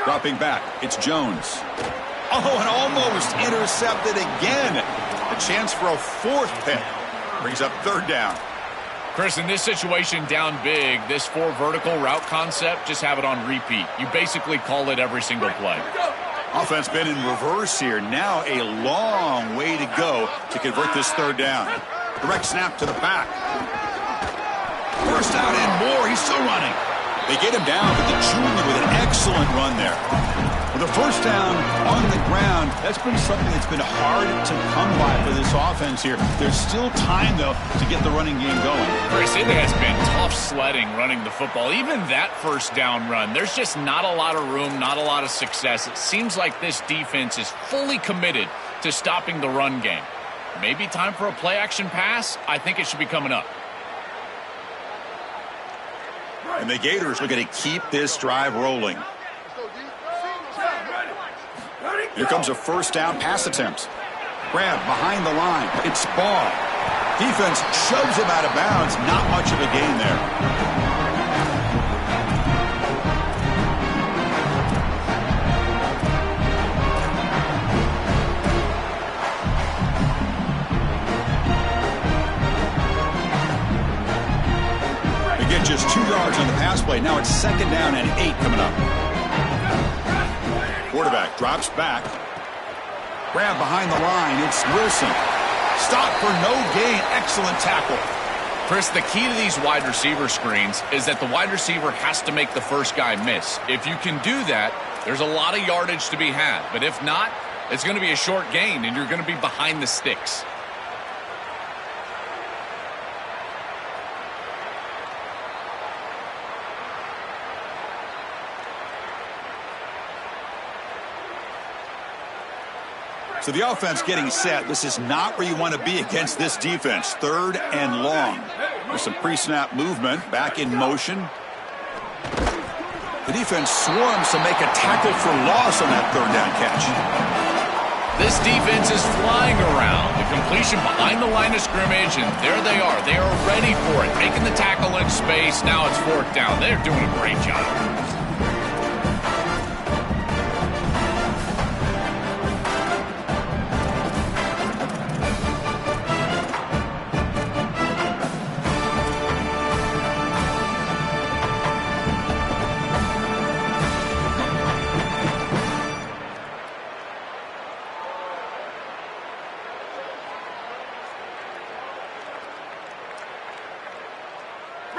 Dropping back, it's Jones. Oh, and almost intercepted again. A chance for a fourth pick. Brings up third down. Chris, in this situation, down big, this 4 vertical route concept, just have it on repeat. You basically call it every single play. Offense been in reverse here. Now a long way to go to convert this third down. Direct snap to the back. First down and more. He's still running. They get him down, but the junior with an excellent run there. With a first down on the ground, that's been something that's been hard to come by for this offense here. There's still time, though, to get the running game going. Chris, it has been tough sledding running the football. Even that first down run, there's just not a lot of room, not a lot of success. It seems like this defense is fully committed to stopping the run game. Maybe time for a play-action pass? I think it should be coming up. And the Gators are going to keep this drive rolling. Here comes a first down pass attempt. Grab behind the line. It's Ball. Defense shoves him out of bounds. Not much of a gain there. Just 2 yards on the pass play. Now it's second down and 8 coming up. Quarterback drops back. Grab behind the line. It's Wilson. Stop for no gain. Excellent tackle. Chris, the key to these wide receiver screens is that the wide receiver has to make the first guy miss. If you can do that, there's a lot of yardage to be had. But if not, it's going to be a short gain, and you're going to be behind the sticks. So the offense getting set. This is not where you want to be against this defense. Third and long. There's some pre-snap movement. Back in motion. The defense swarms to make a tackle for loss on that third down catch. This defense is flying around. The completion behind the line of scrimmage, and there they are. They are ready for it. Making the tackle in space. Now it's fourth down. They're doing a great job.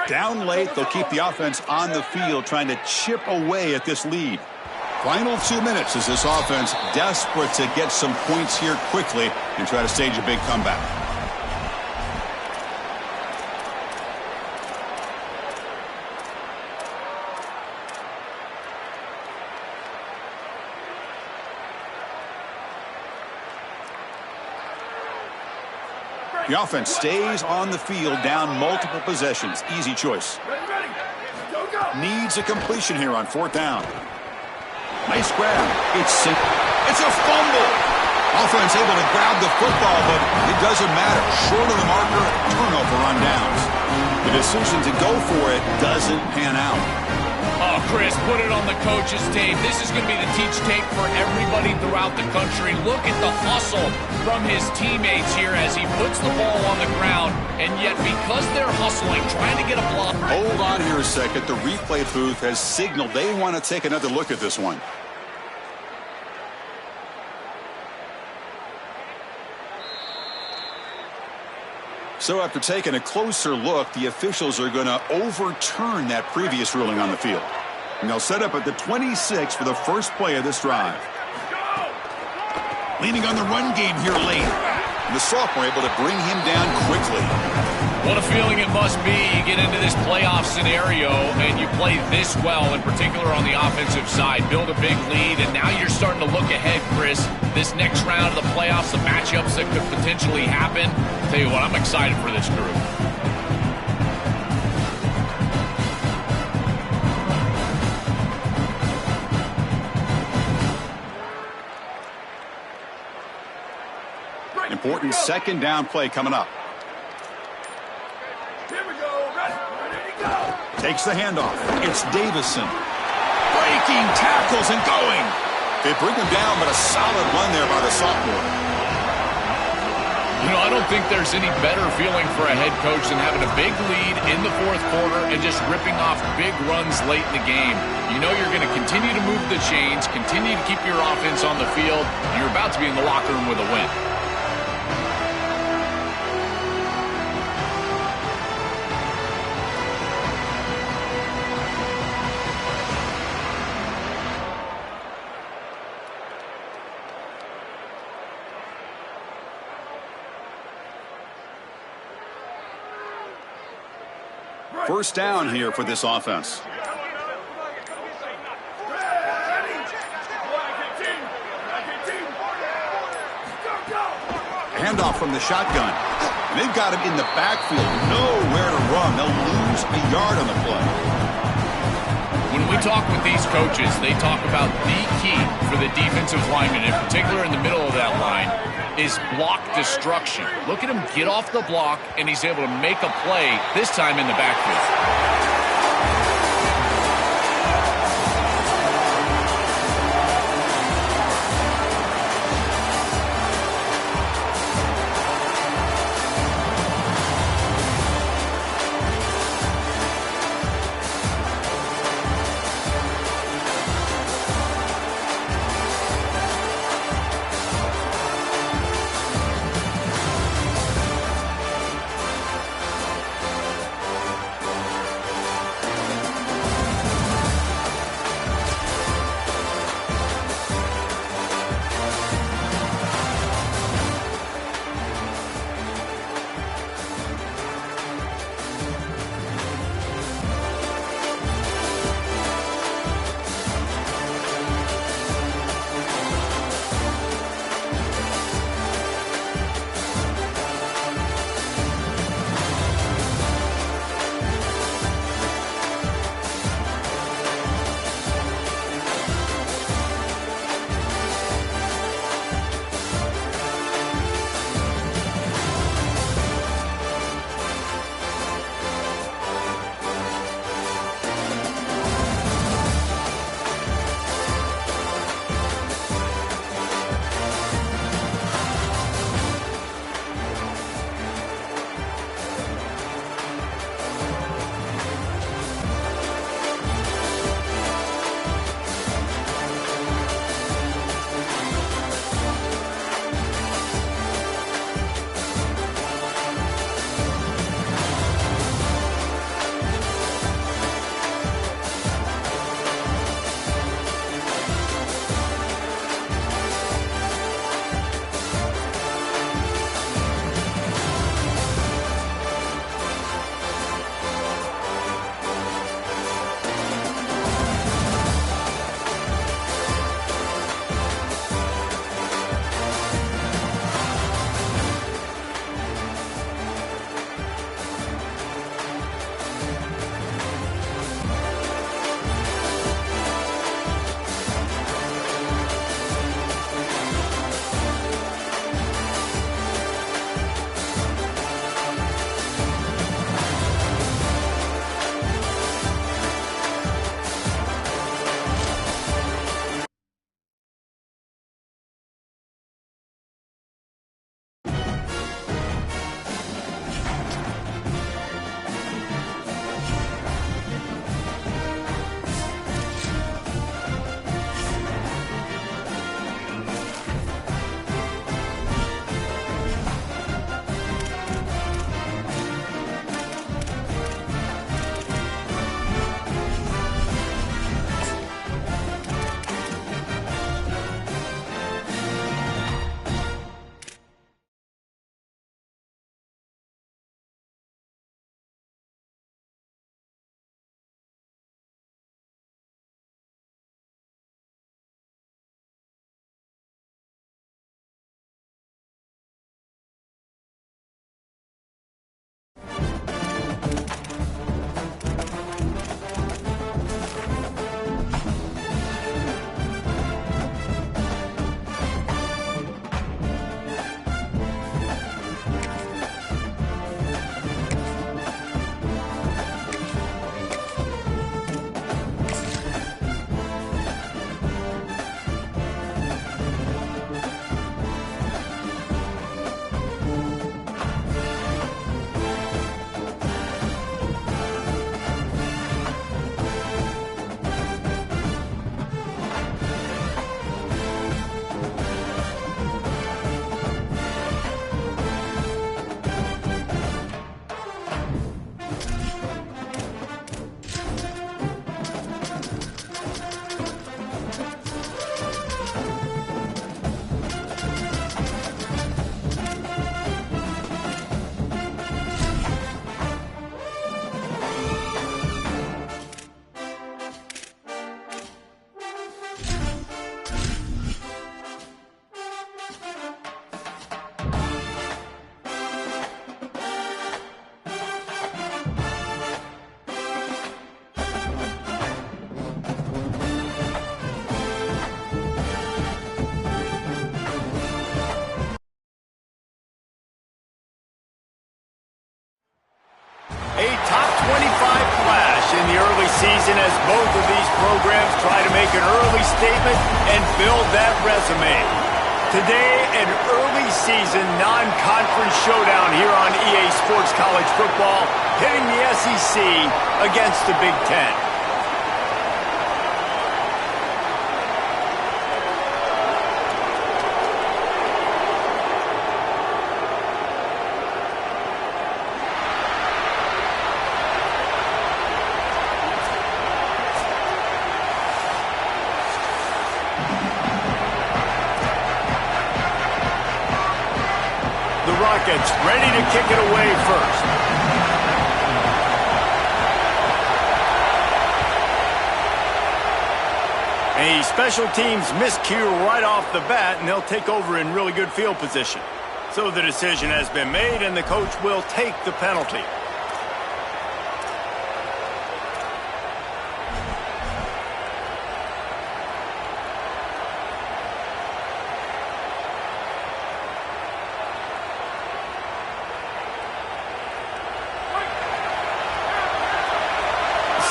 Down late, they'll keep the offense on the field trying to chip away at this lead. Final 2 minutes as this offense desperate to get some points here quickly and try to stage a big comeback. The offense stays on the field, down multiple possessions. Easy choice. Needs a completion here on 4th down. Nice grab. It's a fumble. Offense able to grab the football, but it doesn't matter. Short of the marker, turnover on downs. The decision to go for it doesn't pan out. Oh, Chris, put it on the coach's tape. This is going to be the teach tape for everybody throughout the country. Look at the hustle from his teammates here as he puts the ball on the ground, and yet because they're hustling, trying to get a block. Hold on here a second. The replay booth has signaled they want to take another look at this one. So after taking a closer look, the officials are going to overturn that previous ruling on the field. And they'll set up at the 26 for the first play of this drive. Leaning on the run game here late. And the sophomore able to bring him down quickly. What a feeling it must be. You get into this playoff scenario and you play this well, in particular on the offensive side. Build a big lead, and now you're starting to look ahead, Chris. This next round of the playoffs, the matchups that could potentially happen. I'll tell you what, I'm excited for this group. Important 2nd down play coming up. Takes the handoff. It's Davison. Breaking tackles and going. They bring him down, but a solid run there by the sophomore. You know, I don't think there's any better feeling for a head coach than having a big lead in the 4th quarter and just ripping off big runs late in the game. You know you're going to continue to move the chains, continue to keep your offense on the field, and you're about to be in the locker room with a win. First down here for this offense. Handoff from the shotgun. And they've got him in the backfield. Nowhere to run. They'll lose a yard on the play. When we talk with these coaches, they talk about the key for the defensive lineman, in particular in the middle of that line, is block destruction. Look at him get off the block, and he's able to make a play, this time in the backfield. season as both of these programs try to make an early statement and build that resume. Today, an early season non-conference showdown here on EA Sports College Football, pitting the SEC against the Big Ten. Rockets ready to kick it away first. A special teams miscue right off the bat, and they'll take over in really good field position. So the decision has been made, and the coach will take the penalty.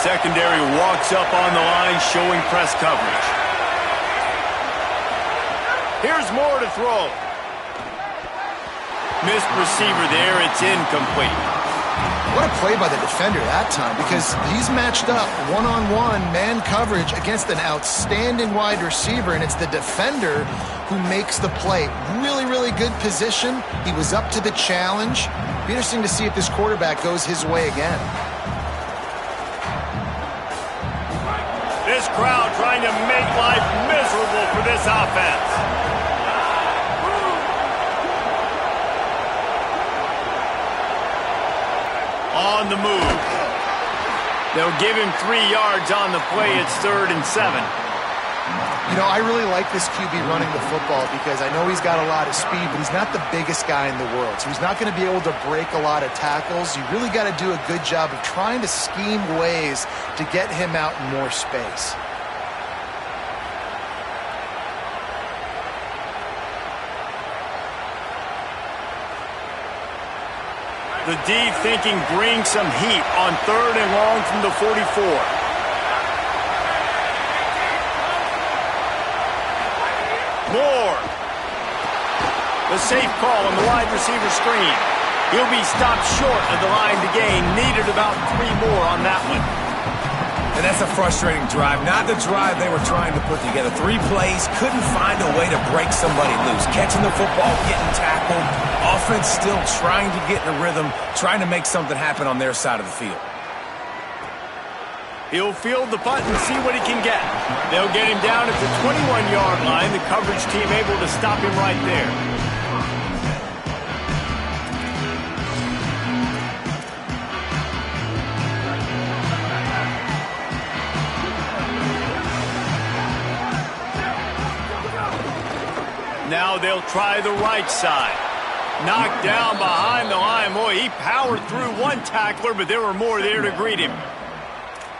Secondary walks up on the line, showing press coverage. Here's Moore to throw. Missed receiver there. It's incomplete. What a play by the defender that time, because he's matched up one-on-one man coverage against an outstanding wide receiver, and it's the defender who makes the play. Really, really good position. He was up to the challenge. Be interesting to see if this quarterback goes his way again. This crowd trying to make life miserable for this offense. On the move. They'll give him 3 yards on the play. It's 3rd and 7. You know, I really like this QB running the football because I know he's got a lot of speed, but he's not the biggest guy in the world. So he's not going to be able to break a lot of tackles. You really got to do a good job of trying to scheme ways to get him out in more space. The D thinking bring some heat on 3rd and long from the 44. Moore. The safe call on the wide receiver screen. He'll be stopped short of the line to gain. Needed about 3 more on that one. And that's a frustrating drive. Not the drive they were trying to put together. 3 plays, couldn't find a way to break somebody loose. Catching the football, getting tackled. Offense still trying to get in a rhythm, trying to make something happen on their side of the field. He'll field the punt and see what he can get. They'll get him down at the 21-yard line. The coverage team able to stop him right there. Now they'll try the right side. Knocked down behind the line. Boy, he powered through one tackler, but there were more there to greet him.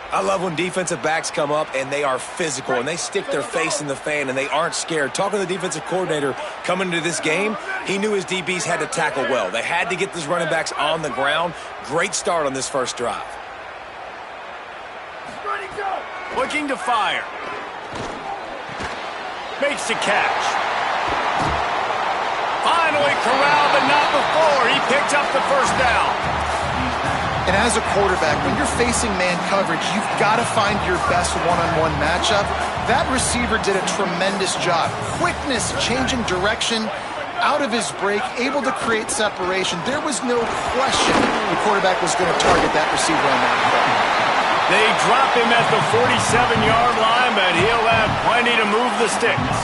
I love when defensive backs come up and they are physical and they stick their face in the fan and they aren't scared. Talking to the defensive coordinator coming into this game, he knew his DBs had to tackle well. They had to get these running backs on the ground. Great start on this first drive. Looking to fire. Makes the catch. Finally corralled, but not before. He picked up the first down. And as a quarterback, when you're facing man coverage, you've got to find your best one-on-one matchup. That receiver did a tremendous job. Quickness, changing direction, out of his break, able to create separation. There was no question the quarterback was going to target that receiver on that play. They drop him at the 47-yard line, but he'll have plenty to move the sticks.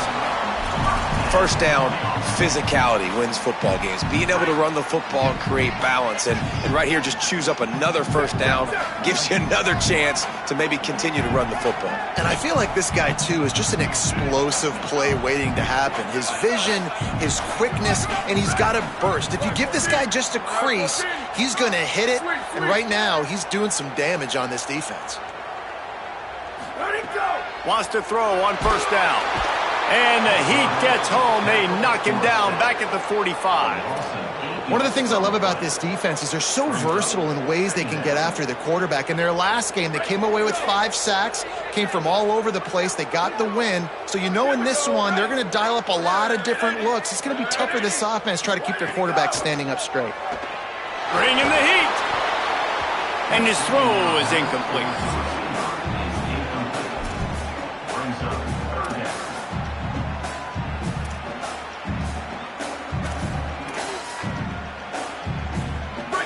First down, physicality wins football games. Being able to run the football and create balance. And right here, just choose up another first down, gives you another chance to maybe continue to run the football. And I feel like this guy, too, is just an explosive play waiting to happen. His vision, his quickness, and he's got a burst. If you give this guy just a crease, he's going to hit it. And right now, he's doing some damage on this defense. Wants to throw on first down. And the heat gets home. They knock him down back at the 45. One of the things I love about this defense is they're so versatile in ways they can get after the quarterback. In their last game, they came away with 5 sacks, came from all over the place. They got the win. So you know in this one, they're going to dial up a lot of different looks. It's going to be tough for this offense to try to keep their quarterback standing up straight. Bringing the heat. And his throw is incomplete.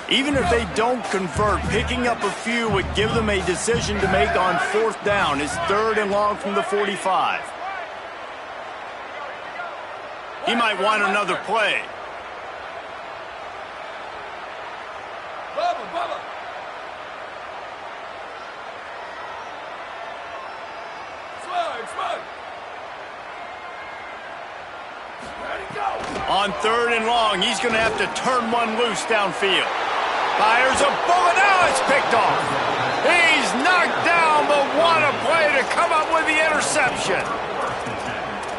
Even if they don't convert, picking up a few would give them a decision to make on 4th down. It's 3rd and long from the 45. He might want another play. On 3rd and long, he's going to have to turn one loose downfield. Fires a bullet. Now it's picked off. He's knocked down, but what a play to come up with the interception.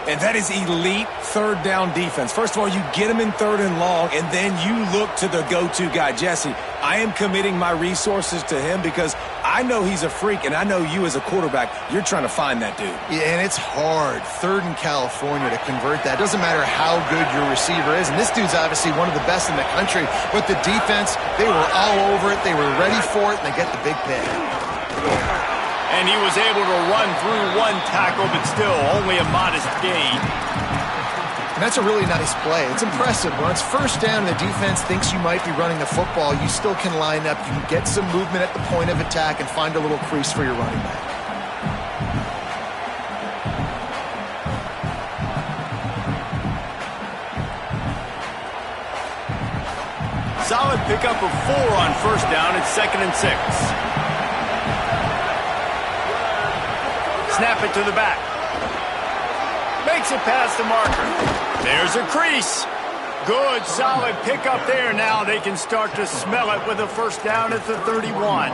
And that is elite 3rd down defense. First of all, you get him in 3rd and long, and then you look to the go-to guy, Jesse. I am committing my resources to him because I know he's a freak, and I know you as a quarterback, you're trying to find that dude. Yeah, and it's hard, 3rd in California, to convert that. Doesn't matter how good your receiver is, and this dude's obviously one of the best in the country, but the defense, they were all over it, they were ready for it, and they get the big pick. And he was able to run through one tackle, but still only a modest gain. And that's a really nice play. It's impressive. When it's 1st down and the defense thinks you might be running the football, you still can line up. You can get some movement at the point of attack and find a little crease for your running back. Solid pickup of 4 on 1st down. It's 2nd and 6. Snap it to the back. Makes it past the marker. There's a crease. Good, solid pickup there. Now they can start to smell it with a 1st down at the 31.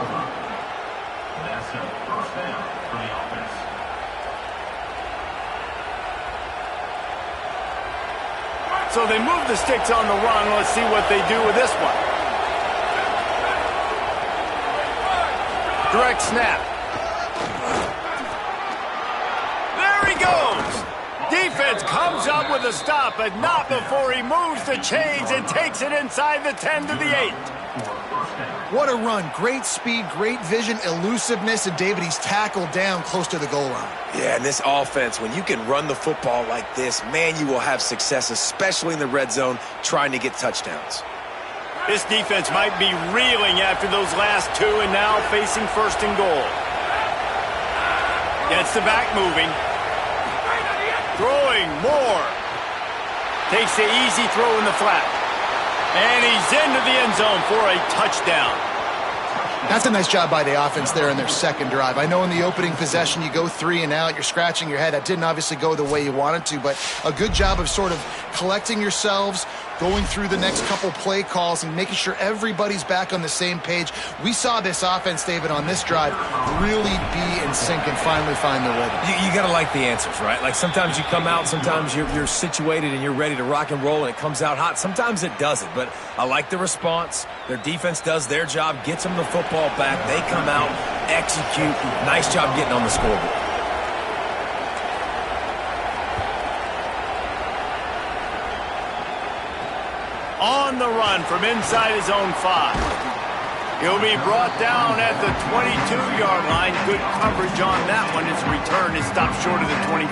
So they move the sticks on the run. Let's see what they do with this one. Direct snap. There he goes. Defense comes up with a stop, but not before he moves the chains and takes it inside the 10 to the 8. What a run. Great speed, great vision, elusiveness, and David, he's tackled down close to the goal line. Yeah, and this offense, when you can run the football like this, man, you will have success, especially in the red zone, trying to get touchdowns. This defense might be reeling after those last 2 and now facing 1st and goal. Gets the back moving. Throwing more. Takes the easy throw in the flat. And he's into the end zone for a touchdown. That's a nice job by the offense there in their 2nd drive. I know in the opening possession you go 3 and out, you're scratching your head. That didn't obviously go the way you wanted to, but a good job of sort of collecting yourselves, going through the next couple play calls and making sure everybody's back on the same page. We saw this offense, David, on this drive really be in sync and finally find the rhythm. You got to like the answers, right? Like sometimes you come out, sometimes you're situated and you're ready to rock and roll and it comes out hot. Sometimes it doesn't, but I like the response. Their defense does their job, gets them the football back. They come out, execute. Nice job getting on the scoreboard. On the run from inside his own 5. He'll be brought down at the 22-yard line. Good coverage on that one. His return is stopped short of the 25.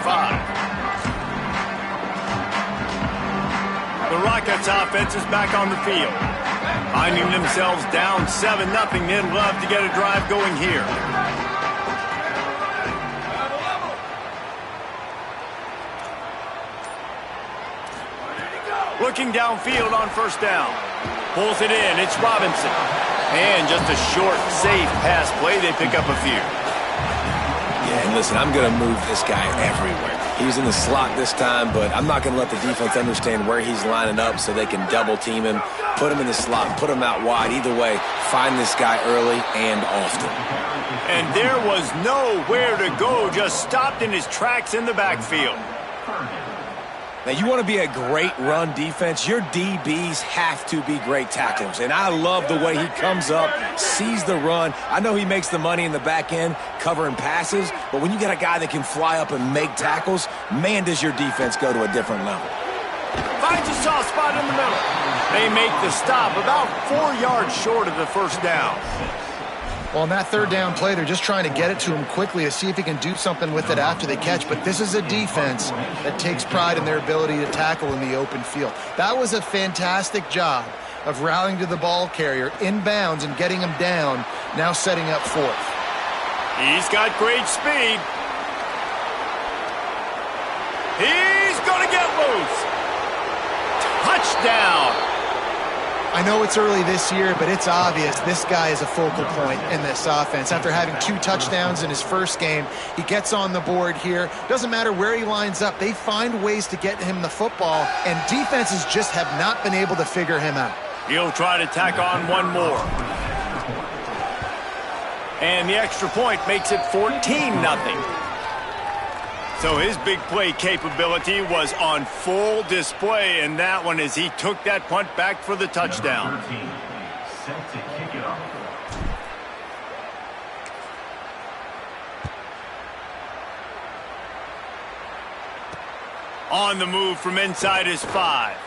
The Rockets offense is back on the field. Finding themselves down 7-0. They'd love to get a drive going here. Looking downfield on 1st down. Pulls it in. It's Robinson. And just a short, safe pass play. They pick up a few. Yeah, and listen, I'm going to move this guy everywhere. He's in the slot this time, but I'm not going to let the defense understand where he's lining up so they can double team him, put him in the slot, put him out wide. Either way, find this guy early and often. And there was nowhere to go. Just stopped in his tracks in the backfield. Now, you want to be a great run defense, your DBs have to be great tacklers. And I love the way he comes up, sees the run. I know he makes the money in the back end covering passes, but when you got a guy that can fly up and make tackles, man, does your defense go to a different level. Finds a soft spot in the middle. They make the stop about 4 yards short of the first down. Well, on that third down play, they're just trying to get it to him quickly to see if he can do something with it after they catch. But this is a defense that takes pride in their ability to tackle in the open field. That was a fantastic job of rallying to the ball carrier inbounds and getting him down, now setting up fourth. He's got great speed. He's going to get loose. Touchdown. I know it's early this year, but it's obvious this guy is a focal point in this offense. After having 2 touchdowns in his first game, he gets on the board here. Doesn't matter where he lines up. They find ways to get him the football, and defenses just have not been able to figure him out. He'll try to tack on one more. And the extra point makes it 14-0. So his big play capability was on full display in that one as he took that punt back for the touchdown. On the move from inside his 5.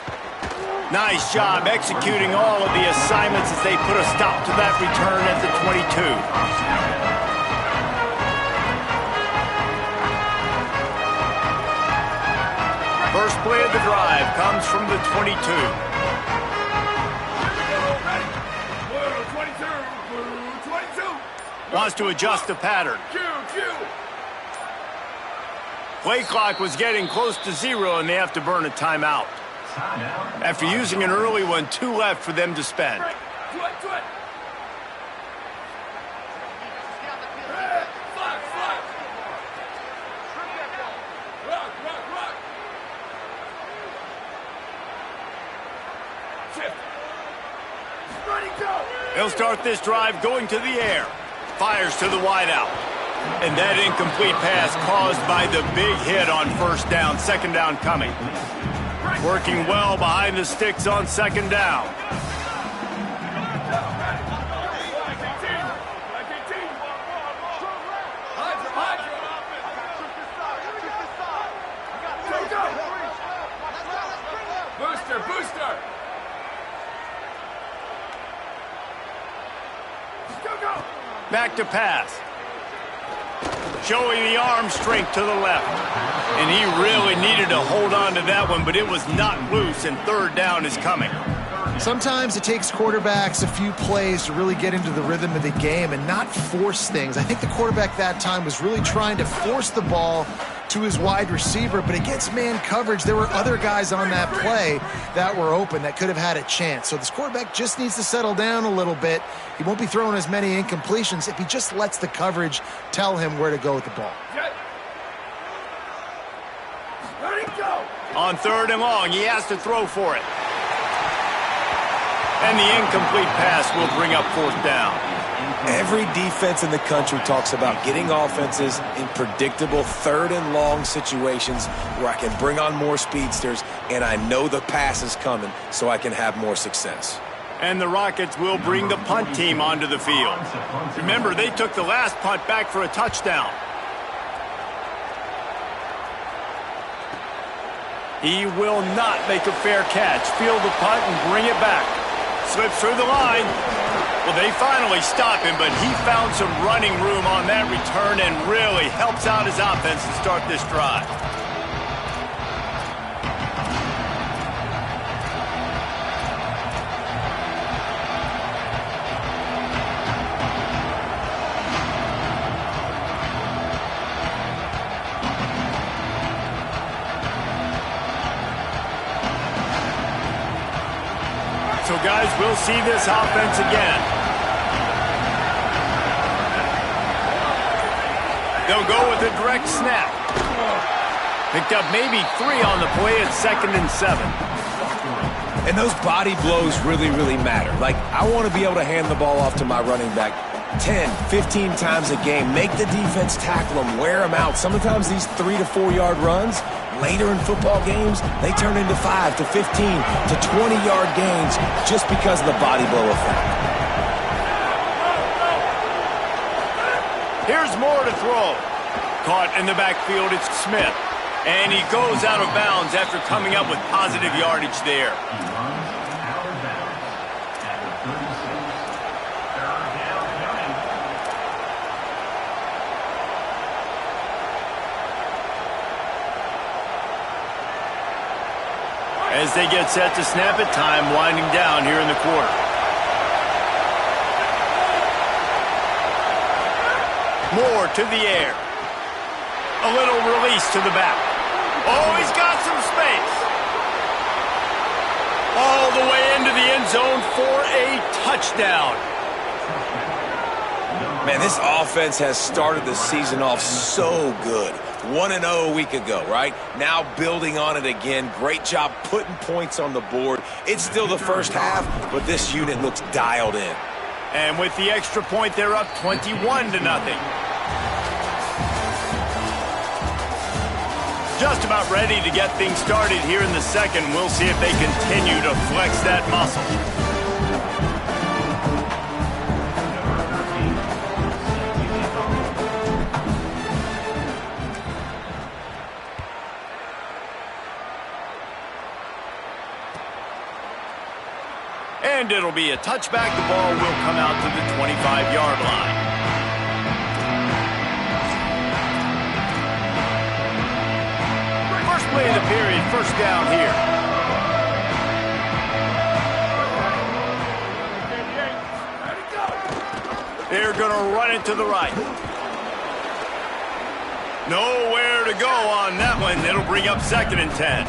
Nice job executing all of the assignments as they put a stop to that return at the 22. First play of the drive comes from the 22. Wants to adjust the pattern. Play clock was getting close to 0, and they have to burn a timeout. After using an early one, 2 left for them to spend. He'll start this drive going to the air. Fires to the wideout. And that incomplete pass caused by the big hit on first down. Second down coming. Working well behind the sticks on second down. Booster! Back to pass. Showing the arm strength to the left. And he really needed to hold on to that one, but it was not loose, and third down is coming. Sometimes it takes quarterbacks a few plays to really get into the rhythm of the game and not force things. I think the quarterback that time was really trying to force the ball to his wide receiver, but against man coverage, there were other guys on that play that were open that could have had a chance. So this quarterback just needs to settle down a little bit. He won't be throwing as many incompletions if he just lets the coverage tell him where to go with the ball. On third and long, he has to throw for it. And the incomplete pass will bring up fourth down. Every defense in the country talks about getting offenses in predictable third and long situations where I can bring on more speedsters and I know the pass is coming so I can have more success. And the Rockets will bring the punt team onto the field. Remember, they took the last punt back for a touchdown. He will not make a fair catch. Field the punt and bring it back. Slips through the line. Well, they finally stop him, but he found some running room on that return and really helps out his offense to start this drive. So, guys, we'll see this offense again. They'll go with a direct snap. Picked up maybe 3 on the play at 2nd and 7. And those body blows really, really matter. Like, I want to be able to hand the ball off to my running back 10, 15 times a game. Make the defense tackle them, wear them out. Sometimes these 3 to 4 yard runs, Later in football games, they turn into 5 to 15 to 20-yard gains just because of the body blow effect. Here's Moore to throw. Caught in the backfield, it's Smith. And he goes out of bounds after coming up with positive yardage there. As they get set to snap it, time winding down here in the quarter. Moore to the air. A little release to the back. Oh, he's got some space. All the way into the end zone for a touchdown. Man, this offense has started the season off so good. 1-0 a week ago, right? Now building on it again. Great job putting points on the board. It's still the first half, but this unit looks dialed in. And with the extra point, they're up 21-0. Just about ready to get things started here in the second. We'll see if they continue to flex that muscle. And it'll be a touchback. The ball will come out to the 25-yard line. First play of the period, first down here. They're going to run it to the right. Nowhere to go on that one. It'll bring up 2nd and 10.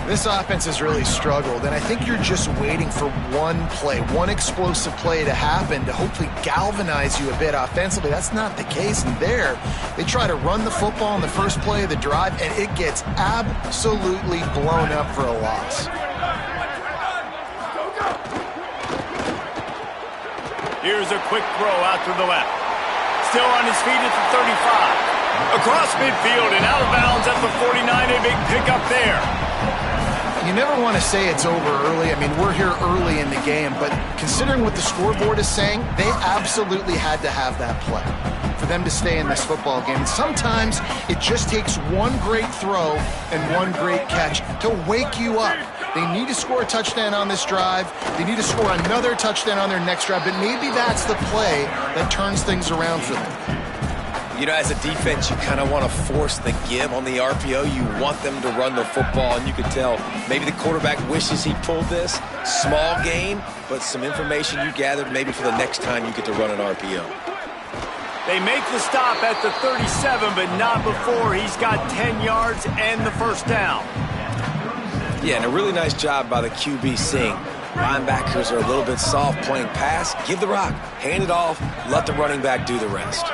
This offense has really struggled, and I think you're just waiting for one play, one explosive play to happen to hopefully galvanize you a bit offensively. That's not the case, and there, they try to run the football in the first play of the drive, and it gets absolutely blown up for a loss. Here's a quick throw out to the left. Still on his feet at the 35. Across midfield and out of bounds at the 49, a big pickup there. You never want to say it's over early. I mean, we're here early in the game, but considering what the scoreboard is saying, they absolutely had to have that play for them to stay in this football game. And sometimes it just takes one great throw and one great catch to wake you up. They need to score a touchdown on this drive. They need to score another touchdown on their next drive, but maybe that's the play that turns things around for them. You know, as a defense, you kind of want to force the give on the RPO. You want them to run the football, and you can tell maybe the quarterback wishes he pulled this. Small gain, but some information you gathered maybe for the next time you get to run an RPO. They make the stop at the 37, but not before he's got 10 yards and the first down. Yeah, and a really nice job by the QB seeing linebackers are a little bit soft playing pass. Give the rock, hand it off, let the running back do the rest.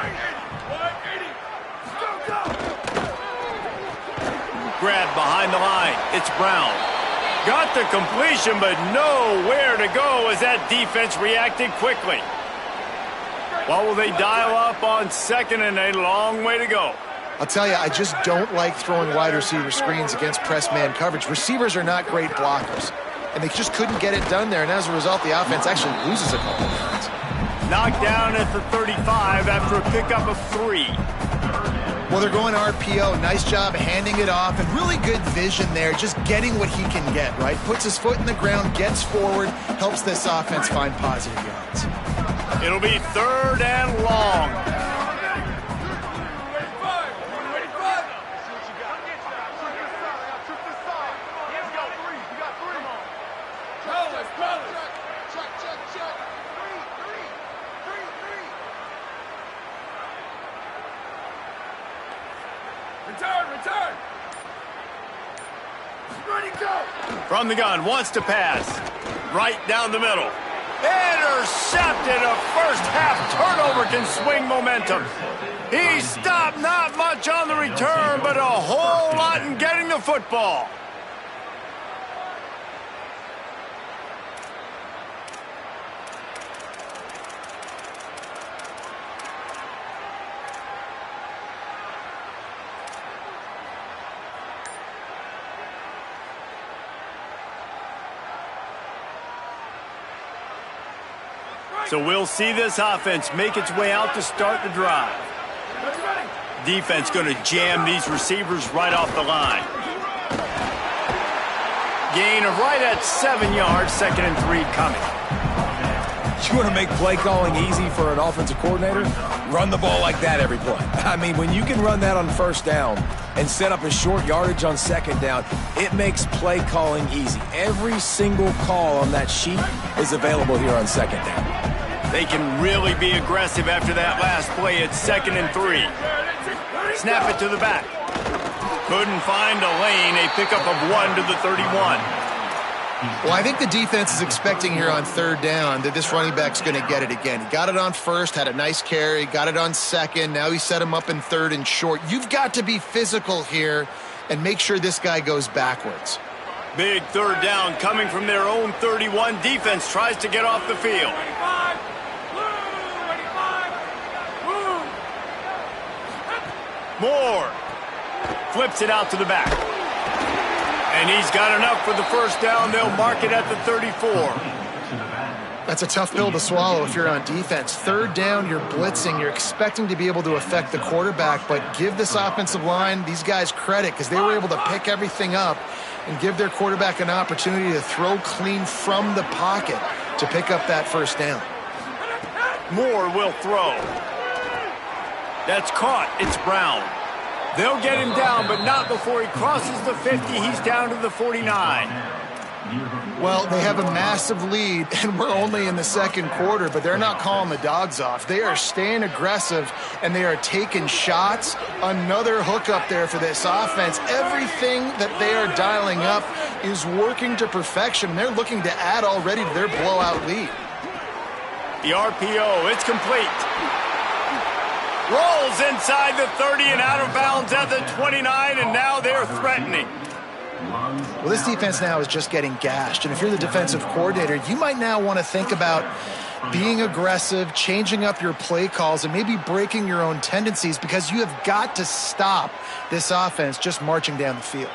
Grab behind the line. It's Brown. Got the completion, but nowhere to go as that defense reacted quickly. What will they dial up on 2nd and a long way to go? I'll tell you, I just don't like throwing wide receiver screens against press man coverage. Receivers are not great blockers, and they just couldn't get it done there, and as a result, the offense actually loses a couple of yards. Knocked down at the 35 after a pickup of 3. Well, they're going RPO. Nice job handing it off, and really good vision there, just getting what he can get, right? Puts his foot in the ground, gets forward, helps this offense find positive yards. It'll be 3rd and long. Return! From the gun, wants to pass. Right down the middle. Intercepted. A first half turnover can swing momentum. He stopped, not much on the return, but a whole lot in getting the football. So we'll see this offense make its way out to start the drive. Defense going to jam these receivers right off the line. Gain of right at 7 yards, 2nd and 3 coming. You want to make play calling easy for an offensive coordinator? Run the ball like that every play. I mean, when you can run that on first down and set up a short yardage on second down, it makes play calling easy. Every single call on that sheet is available here on second down. They can really be aggressive after that last play. It's 2nd and 3. Snap it to the back. Couldn't find a lane. A pickup of 1 to the 31. Well, I think the defense is expecting here on 3rd down that this running back's going to get it again. He got it on 1st, had a nice carry, got it on 2nd. Now he set him up in 3rd and short. You've got to be physical here and make sure this guy goes backwards. Big 3rd down coming from their own 31. Defense tries to get off the field. Moore flips it out to the back. And he's got enough for the 1st down. They'll mark it at the 34. That's a tough pill to swallow if you're on defense. 3rd down, you're blitzing. You're expecting to be able to affect the quarterback, but give this offensive line, these guys, credit because they were able to pick everything up and give their quarterback an opportunity to throw clean from the pocket to pick up that 1st down. Moore will throw. That's caught. It's Brown. They'll get him down, but not before he crosses the 50. He's down to the 49. Well, they have a massive lead, and we're only in the 2nd quarter, but they're not calling the dogs off. They are staying aggressive, and they are taking shots. Another hookup there for this offense. Everything that they are dialing up is working to perfection. They're looking to add already to their blowout lead. The RPO, it's complete. Rolls inside the 30 and out of bounds at the 29, and now they're threatening. Well, this defense now is just getting gashed, and if you're the defensive coordinator, you might now want to think about being aggressive, changing up your play calls, and maybe breaking your own tendencies because you have got to stop this offense just marching down the field.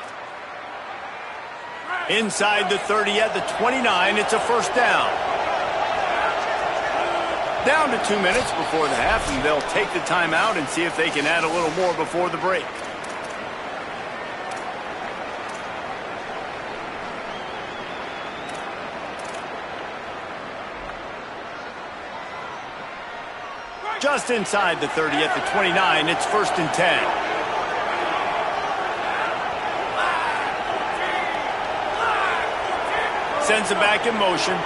Inside the 30 at the 29, it's a 1st down. Down to 2 minutes before the half, and they'll take the timeout and see if they can add a little more before the break. Just inside the 30 at the 29, it's 1st and 10. Sends it back in motion.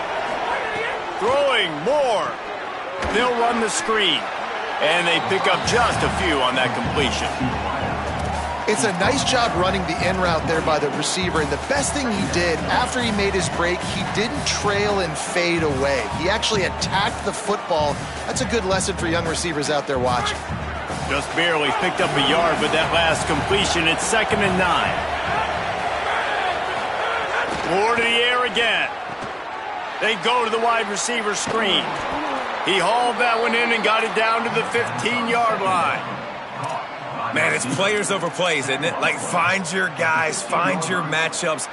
Throwing more. They'll run the screen, and they pick up just a few on that completion. It's a nice job running the in route there by the receiver, and the best thing he did after he made his break, he didn't trail and fade away. He actually attacked the football. That's a good lesson for young receivers out there watching. Just barely picked up a yard with that last completion. It's 2nd and 9. More to the air again. They go to the wide receiver screen. He hauled that one in and got it down to the 15-yard line. Man, it's players over plays, isn't it? Like, find your guys, find your matchups.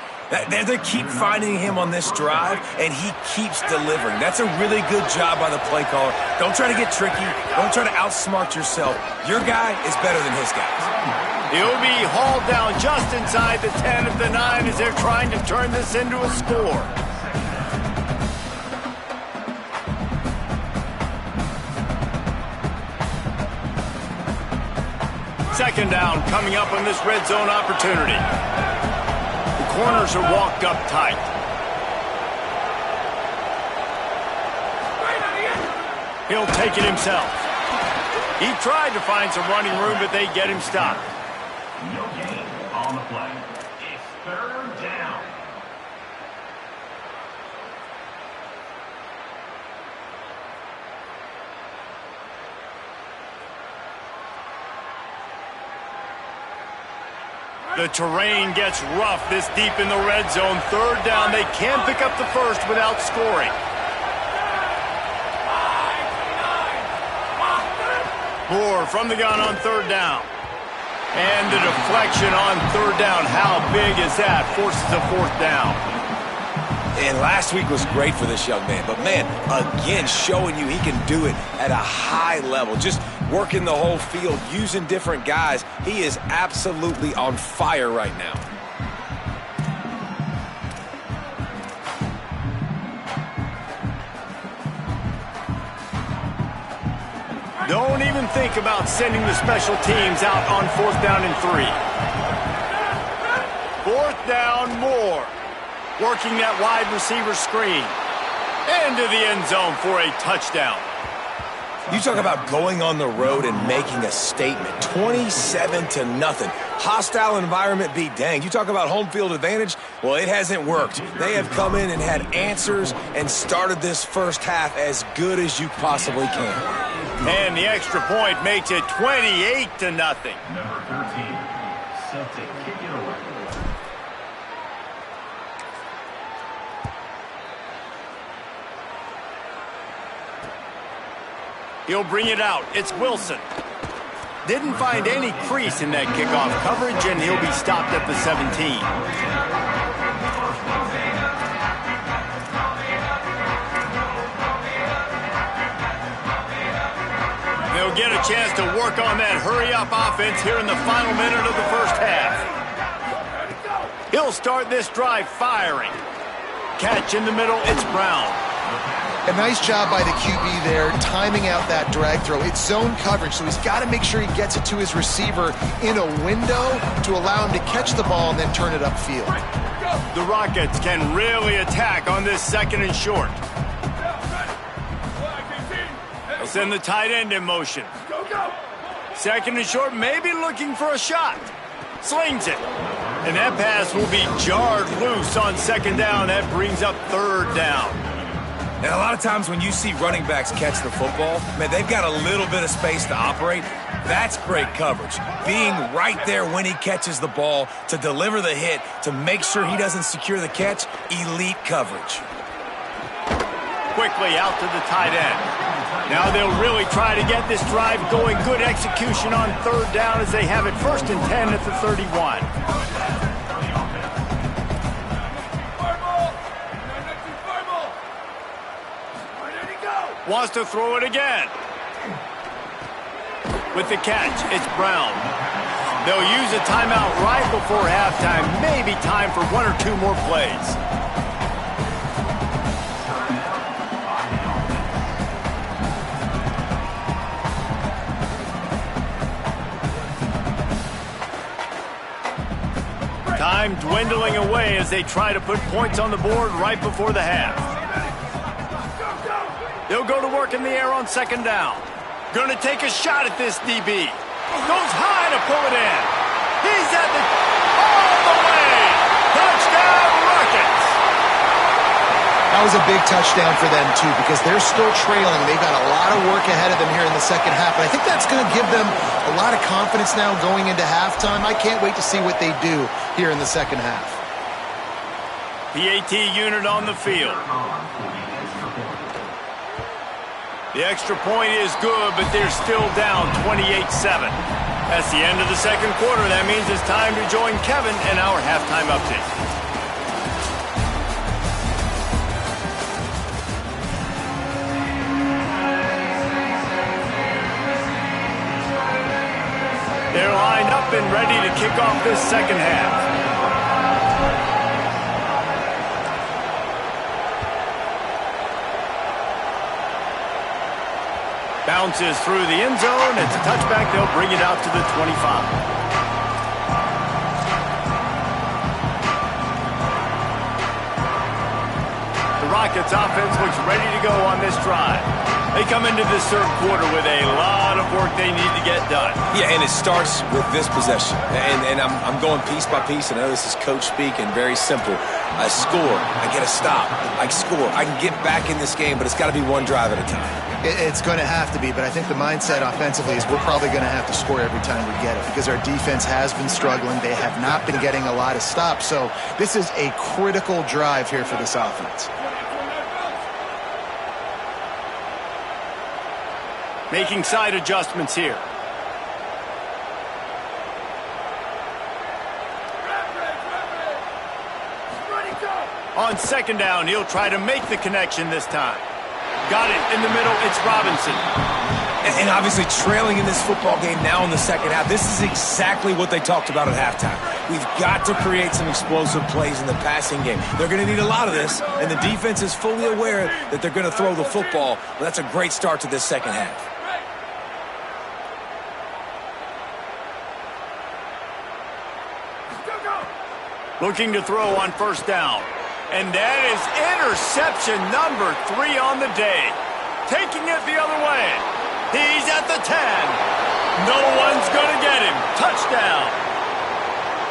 They keep finding him on this drive, and he keeps delivering. That's a really good job by the play caller. Don't try to get tricky. Don't try to outsmart yourself. Your guy is better than his guys. He'll be hauled down just inside the 10 of the 9 as they're trying to turn this into a score. Second down coming up on this red zone opportunity. The corners are walked up tight. He'll take it himself. He tried to find some running room, but they get him stopped. No gain on the play. It's 3rd down. The terrain gets rough this deep in the red zone. 3rd down. They can't pick up the first without scoring. Moore from the gun on 3rd down. And the deflection on 3rd down. How big is that? Forces a 4th down. And last week was great for this young man. But, man, again, showing you he can do it at a high level. Just working the whole field, using different guys. He is absolutely on fire right now. Don't even think about sending the special teams out on 4th down and 3. 4th down, more. Working that wide receiver screen. Into the end zone for a touchdown. You talk about going on the road and making a statement. 27-0. Hostile environment be danged. You talk about home field advantage. Well, it hasn't worked. They have come in and had answers and started this first half as good as you possibly can. And the extra point makes it 28-0. Number 13, Celtic kick it away. He'll bring it out. It's Wilson. Didn't find any crease in that kickoff coverage, and he'll be stopped at the 17. They'll get a chance to work on that hurry-up offense here in the final minute of the first half. He'll start this drive firing. Catch in the middle, it's Brown. A nice job by the QB there, timing out that drag throw. It's zone coverage, so he's got to make sure he gets it to his receiver in a window to allow him to catch the ball and then turn it upfield. The Rockets can really attack on this 2nd and short. They'll send the tight end in motion. 2nd and short, maybe looking for a shot. Slings it. And that pass will be jarred loose on 2nd down. That brings up 3rd down. And a lot of times when you see running backs catch the football, man, they've got a little bit of space to operate. That's great coverage. Being right there when he catches the ball to deliver the hit, to make sure he doesn't secure the catch, elite coverage. Quickly out to the tight end. Now they'll really try to get this drive going. Good execution on 3rd down as they have it 1st and 10 at the 31. Wants to throw it again. With the catch, it's Brown. They'll use a timeout right before halftime. Maybe time for 1 or 2 more plays. Time dwindling away as they try to put points on the board right before the half. They'll go to work in the air on 2nd down. Going to take a shot at this DB. Goes high to pull it in. He's at the... all the way! Touchdown, Rockets! That was a big touchdown for them, too, because they're still trailing. They've got a lot of work ahead of them here in the 2nd half, and I think that's going to give them a lot of confidence now going into halftime. I can't wait to see what they do here in the 2nd half. PAT unit on the field. The extra point is good, but they're still down 28-7. That's the end of the 2nd quarter. That means it's time to join Kevin in our halftime update. They're lined up and ready to kick off this 2nd half. Bounces through the end zone. It's a touchback. They'll bring it out to the 25. The Rockets offense looks ready to go on this drive. They come into this 3rd quarter with a lot of work they need to get done. Yeah, and it starts with this possession. And I'm going piece by piece, and I know this is coach speak and very simple. I score. I get a stop. I score. I can get back in this game, but it's got to be one drive at a time. It's going to have to be, but I think the mindset offensively is we're probably going to have to score every time we get it because our defense has been struggling. They have not been getting a lot of stops, so this is a critical drive here for this offense. Making side adjustments here. On second down, he'll try to make the connection this time. Got it in the middle. It's Robinson. And obviously trailing in this football game now in the second half. This is exactly what they talked about at halftime. We've got to create some explosive plays in the passing game. They're going to need a lot of this, and the defense is fully aware that they're going to throw the football. But that's a great start to this second half. Looking to throw on first down. And that is interception number 3 on the day. Taking it the other way. He's at the 10. No one's going to get him. Touchdown.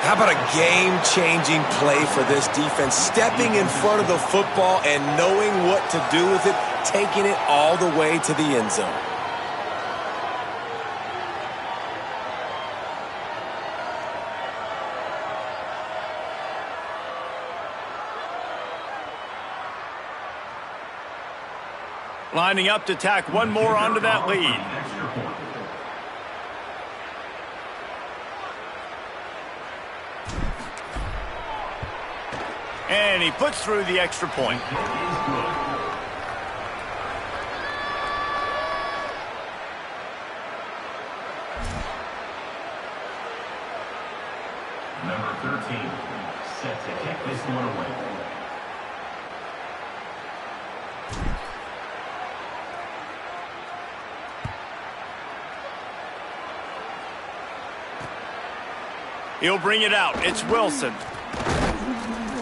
How about a game-changing play for this defense? Stepping in front of the football and knowing what to do with it, taking it all the way to the end zone. Lining up to tack one more onto that lead. And he puts through the extra point. Number 13, set to kick this one away. He'll bring it out. It's Wilson.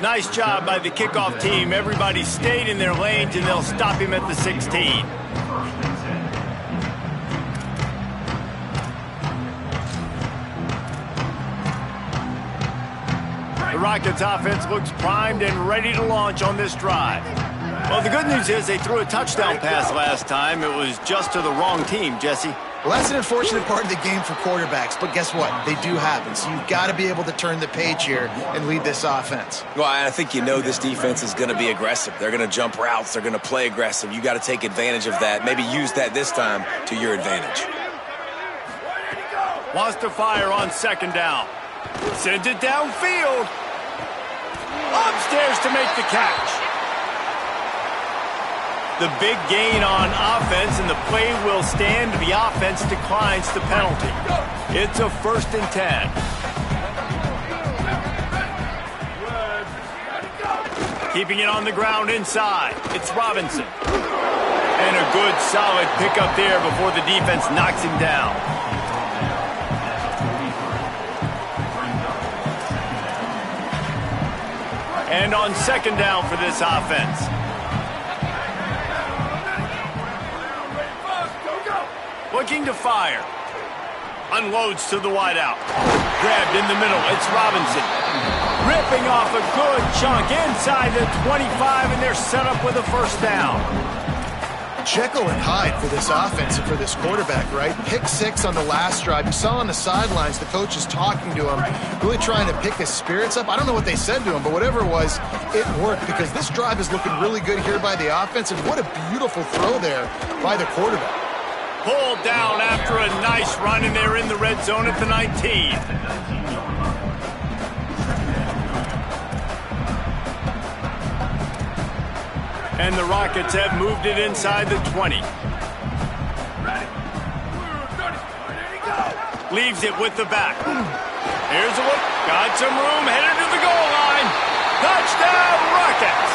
Nice job by the kickoff team. Everybody stayed in their lanes, and they'll stop him at the 16. The Rockets offense looks primed and ready to launch on this drive. Well, the good news is they threw a touchdown pass last time. It was just to the wrong team, Jesse. Well, that's an unfortunate part of the game for quarterbacks, but guess what? They do happen, so you've got to be able to turn the page here and lead this offense. Well, I think you know this defense is going to be aggressive. They're going to jump routes. They're going to play aggressive. You got to take advantage of that. Maybe use that this time to your advantage. Wants to fire on second down. Sends it downfield. Upstairs to make the catch. The big gain on offense, and the play will stand. The offense declines the penalty. It's a 1st and 10. Keeping it on the ground inside. It's Robinson. And a good, solid pickup there before the defense knocks him down. And on second down for this offense. Looking to fire. Unloads to the wideout. Grabbed in the middle. It's Robinson. Ripping off a good chunk inside the 25, and they're set up with a first down. Jekyll and Hyde for this offense and for this quarterback, right? Pick 6 on the last drive. You saw on the sidelines the coach is talking to him, really trying to pick his spirits up. I don't know what they said to him, but whatever it was, it worked because this drive is looking really good here by the offense, and what a beautiful throw there by the quarterback. Pulled down after a nice run, and they're in the red zone at the 19. And the Rockets have moved it inside the 20. Leaves it with the back. Here's a look. Got some room, headed to the goal line. Touchdown, Rockets!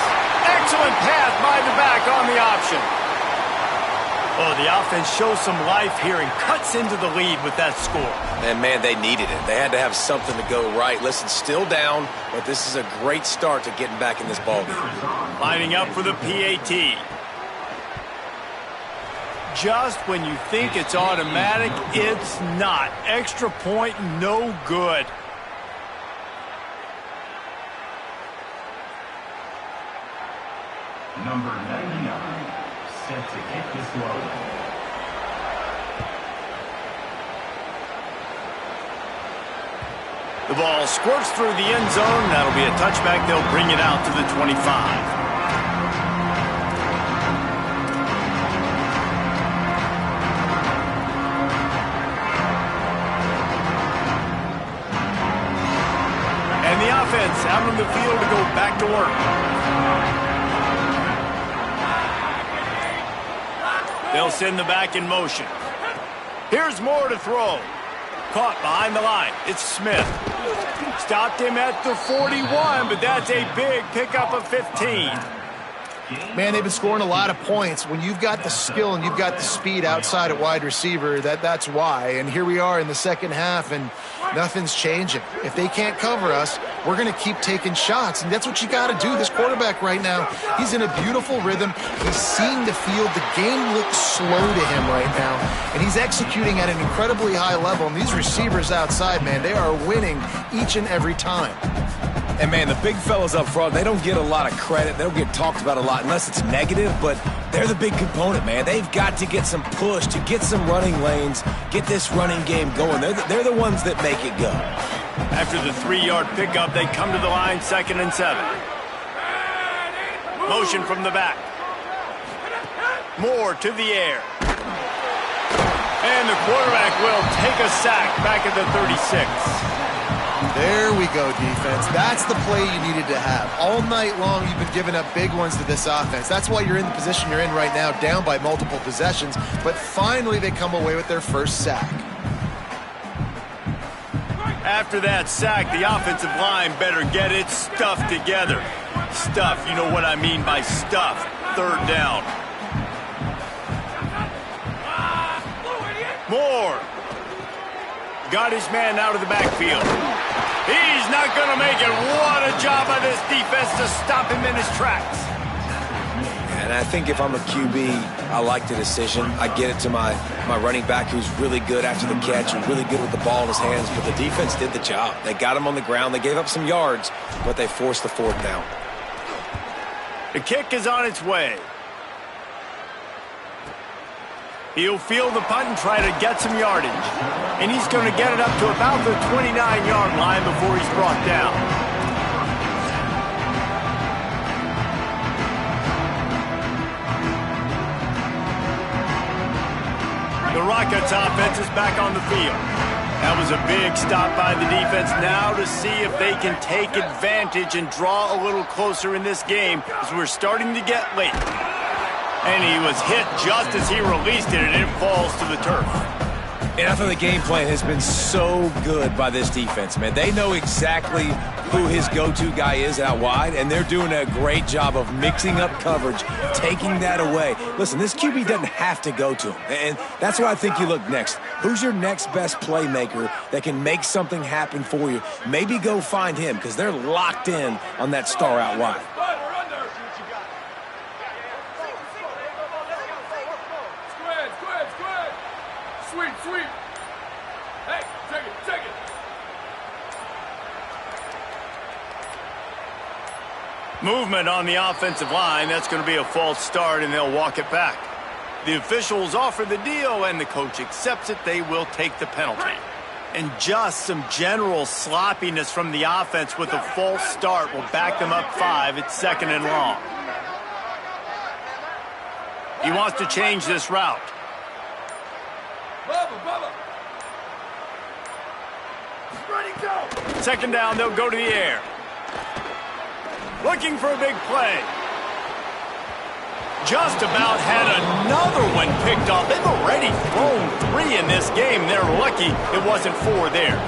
Excellent pass by the back on the option. Oh, the offense shows some life here and cuts into the lead with that score. And, man, they needed it. They had to have something to go right. Listen, still down, but this is a great start to getting back in this ballgame. Lining up for the PAT. Just when you think it's automatic, it's not. Extra point, no good. Number 99. Set to kick this one. The ball squirts through the end zone. That'll be a touchback. They'll bring it out to the 25. And the offense out on the field to go back to work. They'll send the back in motion. Here's Moore to throw. Caught behind the line. It's Smith. Stopped him at the 41, but that's a big pickup of 15. Man, they've been scoring a lot of points. When you've got the skill and you've got the speed outside at wide receiver, that's why. And here we are in the second half, and nothing's changing. If they can't cover us, we're going to keep taking shots, and that's what you got to do. This quarterback right now, he's in a beautiful rhythm. He's seeing the field. The game looks slow to him right now, and he's executing at an incredibly high level. And these receivers outside, man, they are winning each and every time. And, man, the big fellas up front, they don't get a lot of credit. They don't get talked about a lot unless it's negative, but they're the big component, man. They've got to get some push, to get some running lanes, get this running game going. They're the ones that make it go. After the 3-yard pickup, they come to the line, 2nd and 7. Motion from the back. Moore to the air. And the quarterback will take a sack back at the 36. There we go, defense. That's the play you needed to have. All night long, you've been giving up big ones to this offense. That's why you're in the position you're in right now, down by multiple possessions. But finally, they come away with their first sack. After that sack, the offensive line better get its stuff together. Stuff, you know what I mean by stuff. 3rd down. Moore. Got his man out of the backfield. He's not going to make it. What a job by this defense to stop him in his tracks. And I think if I'm a QB, I like the decision. I get it to my running back who's really good after the catch and really good with the ball in his hands, but the defense did the job. They got him on the ground. They gave up some yards, but they forced the 4th down. The kick is on its way. He'll field the punt and try to get some yardage. And he's going to get it up to about the 29-yard line before he's brought down. The Rockets offense is back on the field. That was a big stop by the defense. Now to see if they can take advantage and draw a little closer in this game as we're starting to get late. And he was hit just as he released it, and it falls to the turf. And I thought the game plan has been so good by this defense, man. They know exactly who his go-to guy is out wide, and they're doing a great job of mixing up coverage, taking that away. Listen, this QB doesn't have to go to him, and that's why I think you look next. Who's your next best playmaker that can make something happen for you? Maybe go find him, because they're locked in on that star out wide. Movement on the offensive line. That's going to be a false start, and they'll walk it back. The officials offer the deal, and the coach accepts it. They will take the penalty. And just some general sloppiness from the offense with a false start will back them up 5. It's 2nd and long. He wants to change this route. Second down, they'll go to the air. Looking for a big play. Just about had another one picked off. They've already thrown 3 in this game. They're lucky it wasn't 4 there.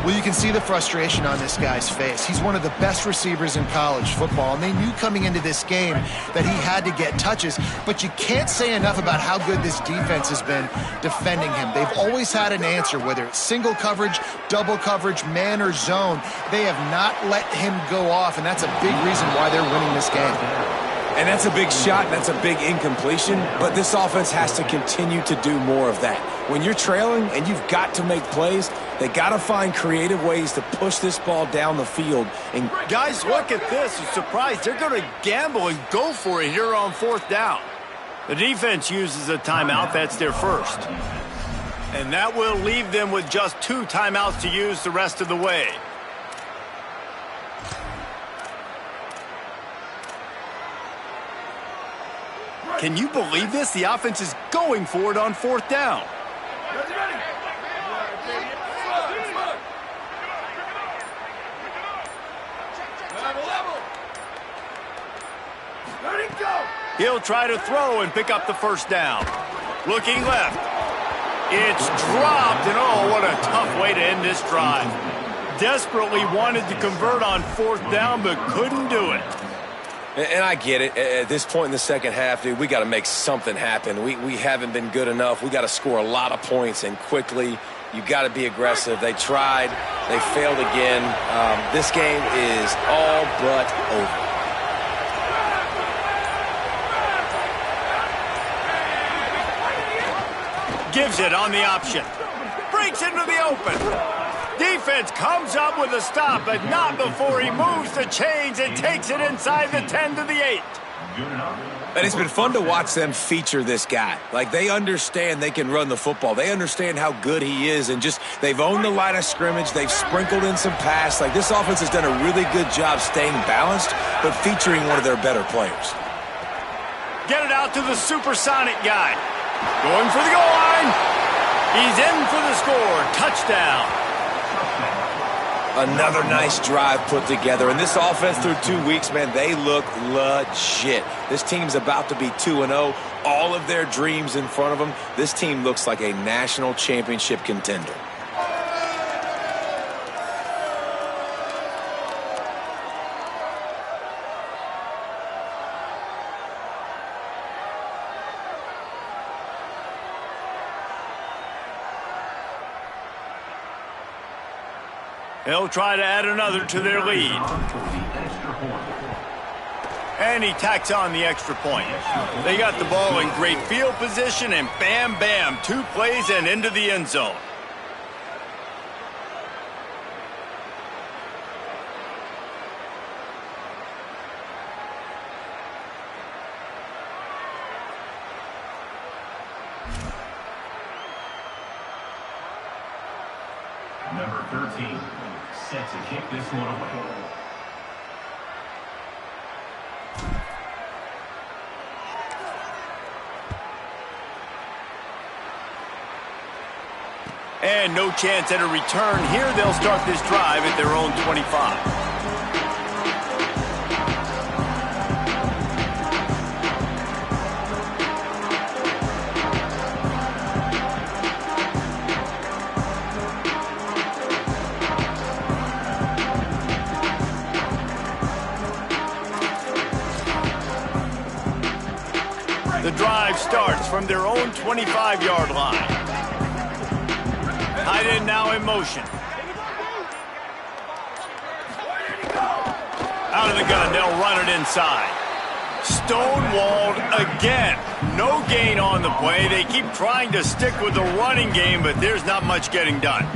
Well, you can see the frustration on this guy's face. He's one of the best receivers in college football, and they knew coming into this game that he had to get touches, but you can't say enough about how good this defense has been defending him. They've always had an answer, whether it's single coverage, double coverage, man or zone. They have not let him go off, and that's a big reason why they're winning this game. And that's a big shot, and that's a big incompletion, but this offense has to continue to do more of that. When you're trailing and you've got to make plays, they got to find creative ways to push this ball down the field. And guys, look at this. I'm surprised. They're going to gamble and go for it here on 4th down. The defense uses a timeout. That's their first. And that will leave them with just 2 timeouts to use the rest of the way. Can you believe this? The offense is going for it on 4th down. He'll try to throw and pick up the first down. Looking left. It's dropped, and oh, what a tough way to end this drive. Desperately wanted to convert on fourth down, but couldn't do it. And I get it. At this point in the second half, dude, we got to make something happen. We haven't been good enough. We got to score a lot of points and quickly. You got to be aggressive. They tried. They failed again. This game is all but over. Gives it on the option. Breaks into the open. Defense comes up with a stop, but not before he moves the chains and takes it inside the 10 to the 8. And it's been fun to watch them feature this guy. Like, they understand they can run the football. They understand how good he is, and just they've owned the line of scrimmage. They've sprinkled in some pass. Like, this offense has done a really good job staying balanced, but featuring one of their better players. Get it out to the supersonic guy. Going for the goal line. He's in for the score. Touchdown. Another nice drive put together. And this offense through 2 weeks, man, they look legit. This team's about to be 2-0. All of their dreams in front of them. This team looks like a national championship contender. They'll try to add another to their lead. And he tacks on the extra point. They got the ball in great field position, and bam, bam, 2 plays and into the end zone. Number 13, set to kick this one away. And no chance at a return here. They'll start this drive at their own 25. The drive starts from their own 25-yard line. Tight end now in motion. Out of the gun, they'll run it inside. Stonewalled again. No gain on the play. They keep trying to stick with the running game, but there's not much getting done.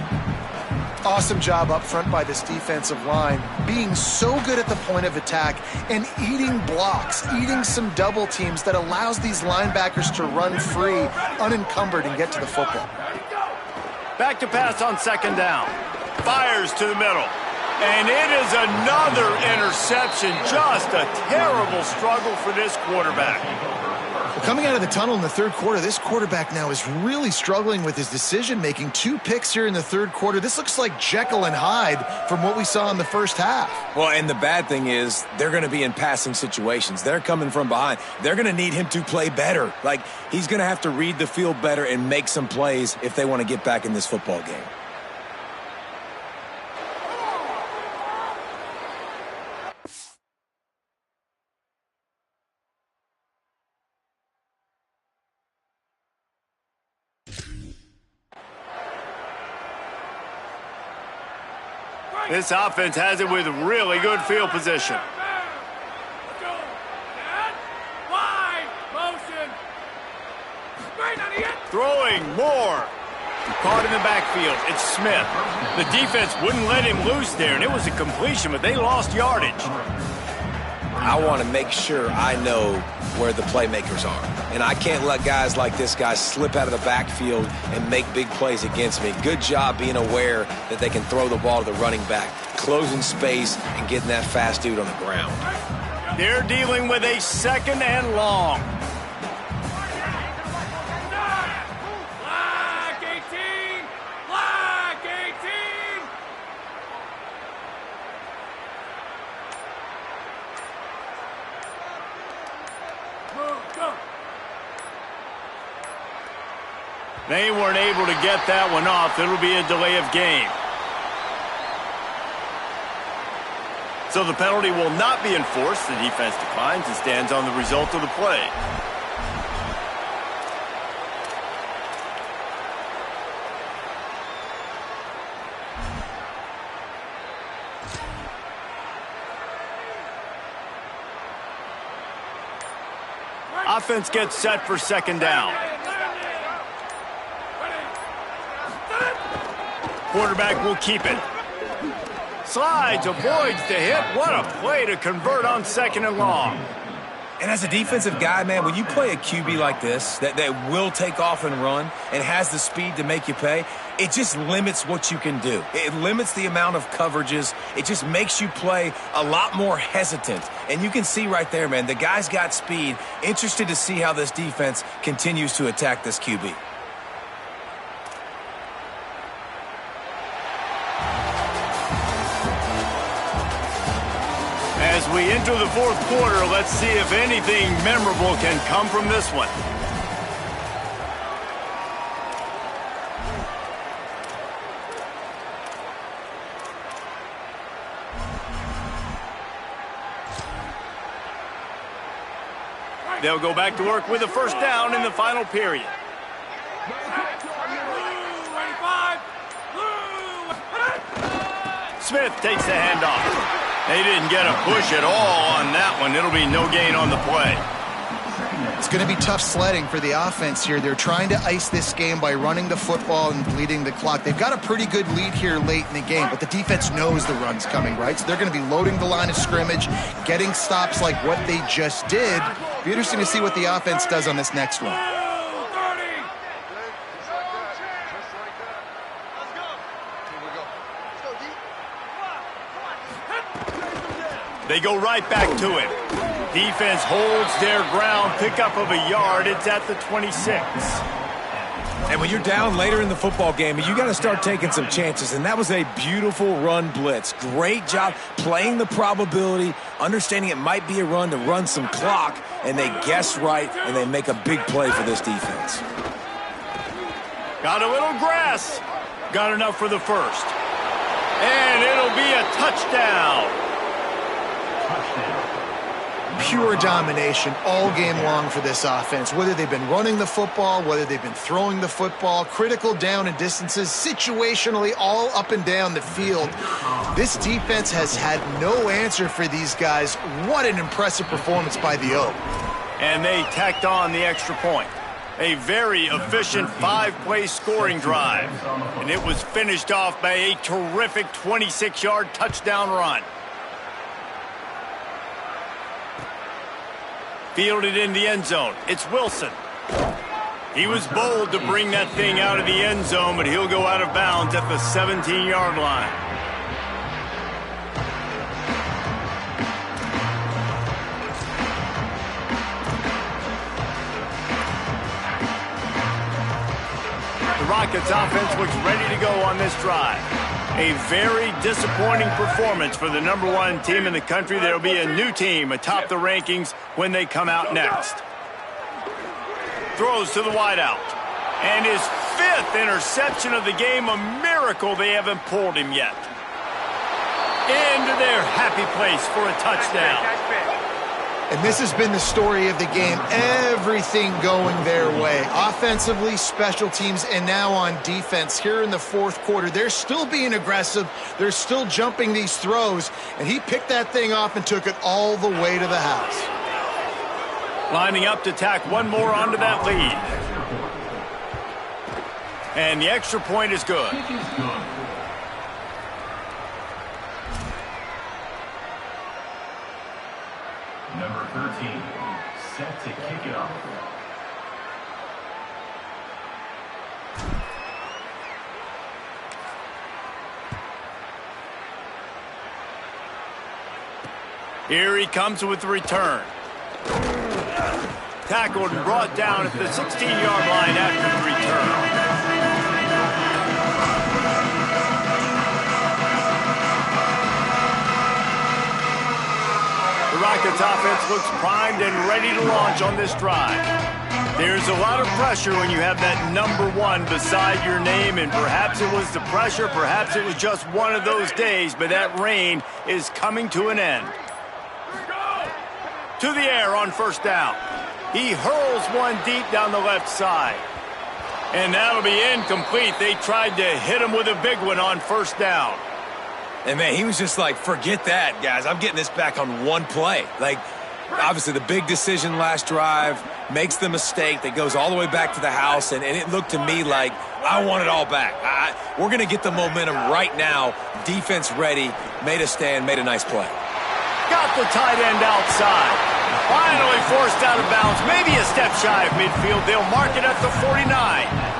Awesome job up front by this defensive line, being so good at the point of attack and eating blocks, eating some double teams that allows these linebackers to run free, unencumbered, and get to the football. Back to pass on second down. Fires to the middle. And it is another interception. Just a terrible struggle for this quarterback. Well, coming out of the tunnel in the third quarter, this quarterback now is really struggling with his decision-making. 2 picks here in the third quarter. This looks like Jekyll and Hyde from what we saw in the first half. Well, and the bad thing is they're going to be in passing situations. They're coming from behind. They're going to need him to play better. Like, he's going to have to read the field better and make some plays if they want to get back in this football game. This offense has it with really good field position. Throwing more. Caught in the backfield. It's Smith. The defense wouldn't let him loose there, and it was a completion, but they lost yardage. I want to make sure I know where the playmakers are. And I can't let guys like this guy slip out of the backfield and make big plays against me. Good job being aware that they can throw the ball to the running back, closing space, and getting that fast dude on the ground. They're dealing with a second and long. They weren't able to get that one off. It'll be a delay of game. So the penalty will not be enforced. The defense declines and stands on the result of the play. Offense gets set for second down. Quarterback will keep it. Slides, avoids the hit. What a play to convert on second and long. And as a defensive guy, man, when you play a QB like this that will take off and run and has the speed to make you pay, it just limits what you can do. It limits the amount of coverages. It just makes you play a lot more hesitant. And you can see right there, man, the guy's got speed. Interested to see how this defense continues to attack this QB. As we enter the fourth quarter, let's see if anything memorable can come from this one. They'll go back to work with a first down in the final period. Smith takes the handoff. They didn't get a push at all on that one. It'll be no gain on the play. It's going to be tough sledding for the offense here. They're trying to ice this game by running the football and bleeding the clock. They've got a pretty good lead here late in the game, but the defense knows the run's coming, right? So they're going to be loading the line of scrimmage, getting stops like what they just did. It'll be interesting to see what the offense does on this next one. They go right back to him. Defense holds their ground. Pickup of a yard. It's at the 26. And when you're down later in the football game, you got to start taking some chances. And that was a beautiful run blitz. Great job playing the probability, understanding it might be a run to run some clock, and they guess right, and they make a big play for this defense. Got a little grass. Got enough for the first. And it'll be a touchdown. Pure domination all game long for this offense. Whether they've been running the football, whether they've been throwing the football, critical down and distances, situationally all up and down the field. This defense has had no answer for these guys. What an impressive performance by the O. And they tacked on the extra point. A very efficient 5-play scoring drive. And it was finished off by a terrific 26-yard touchdown run. Fielded in the end zone. It's Wilson. He was bold to bring that thing out of the end zone, but he'll go out of bounds at the 17-yard line. The Rockets offense looks ready to go on this drive. A very disappointing performance for the #1 team in the country. There'll be a new team atop the rankings when they come out next. Throws to the wideout. And his 5th interception of the game. A miracle they haven't pulled him yet. Into their happy place for a touchdown. And this has been the story of the game. Everything going their way. Offensively, special teams, and now on defense. Here in the fourth quarter, they're still being aggressive. They're still jumping these throws. And he picked that thing off and took it all the way to the house. Lining up to tack one more onto that lead. And the extra point is good. Number 13, set to kick it off. Here he comes with the return. Tackled and brought down at the 16-yard line after the return. The Rockets offense looks primed and ready to launch on this drive. There's a lot of pressure when you have that number 1 beside your name, and perhaps it was the pressure, perhaps it was just one of those days, but that reign is coming to an end. To the air on first down. He hurls one deep down the left side. And that'll be incomplete. They tried to hit him with a big one on first down. And, man, he was just like, forget that, guys. I'm getting this back on one play. Like, obviously, the big decision last drive, makes the mistake that goes all the way back to the house, and it looked to me like I want it all back. We're going to get the momentum right now. Defense ready, made a stand, made a nice play. Got the tight end outside. Finally forced out of bounds, maybe a step shy of midfield. They'll mark it at the 49.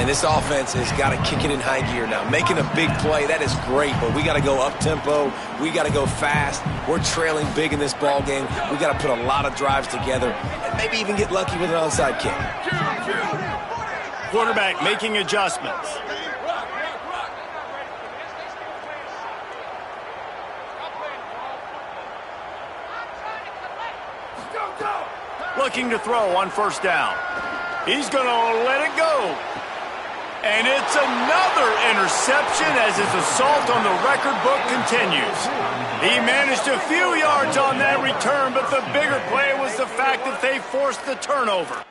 And this offense has got to kick it in high gear now. Making a big play, that is great, but we got to go up-tempo. We got to go fast. We're trailing big in this ball game. We got to put a lot of drives together and maybe even get lucky with an onside kick. Quarterback making adjustments. Looking to throw on first down. He's going to let it go. And it's another interception as his assault on the record book continues. He managed a few yards on that return, but the bigger play was the fact that they forced the turnover.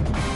down.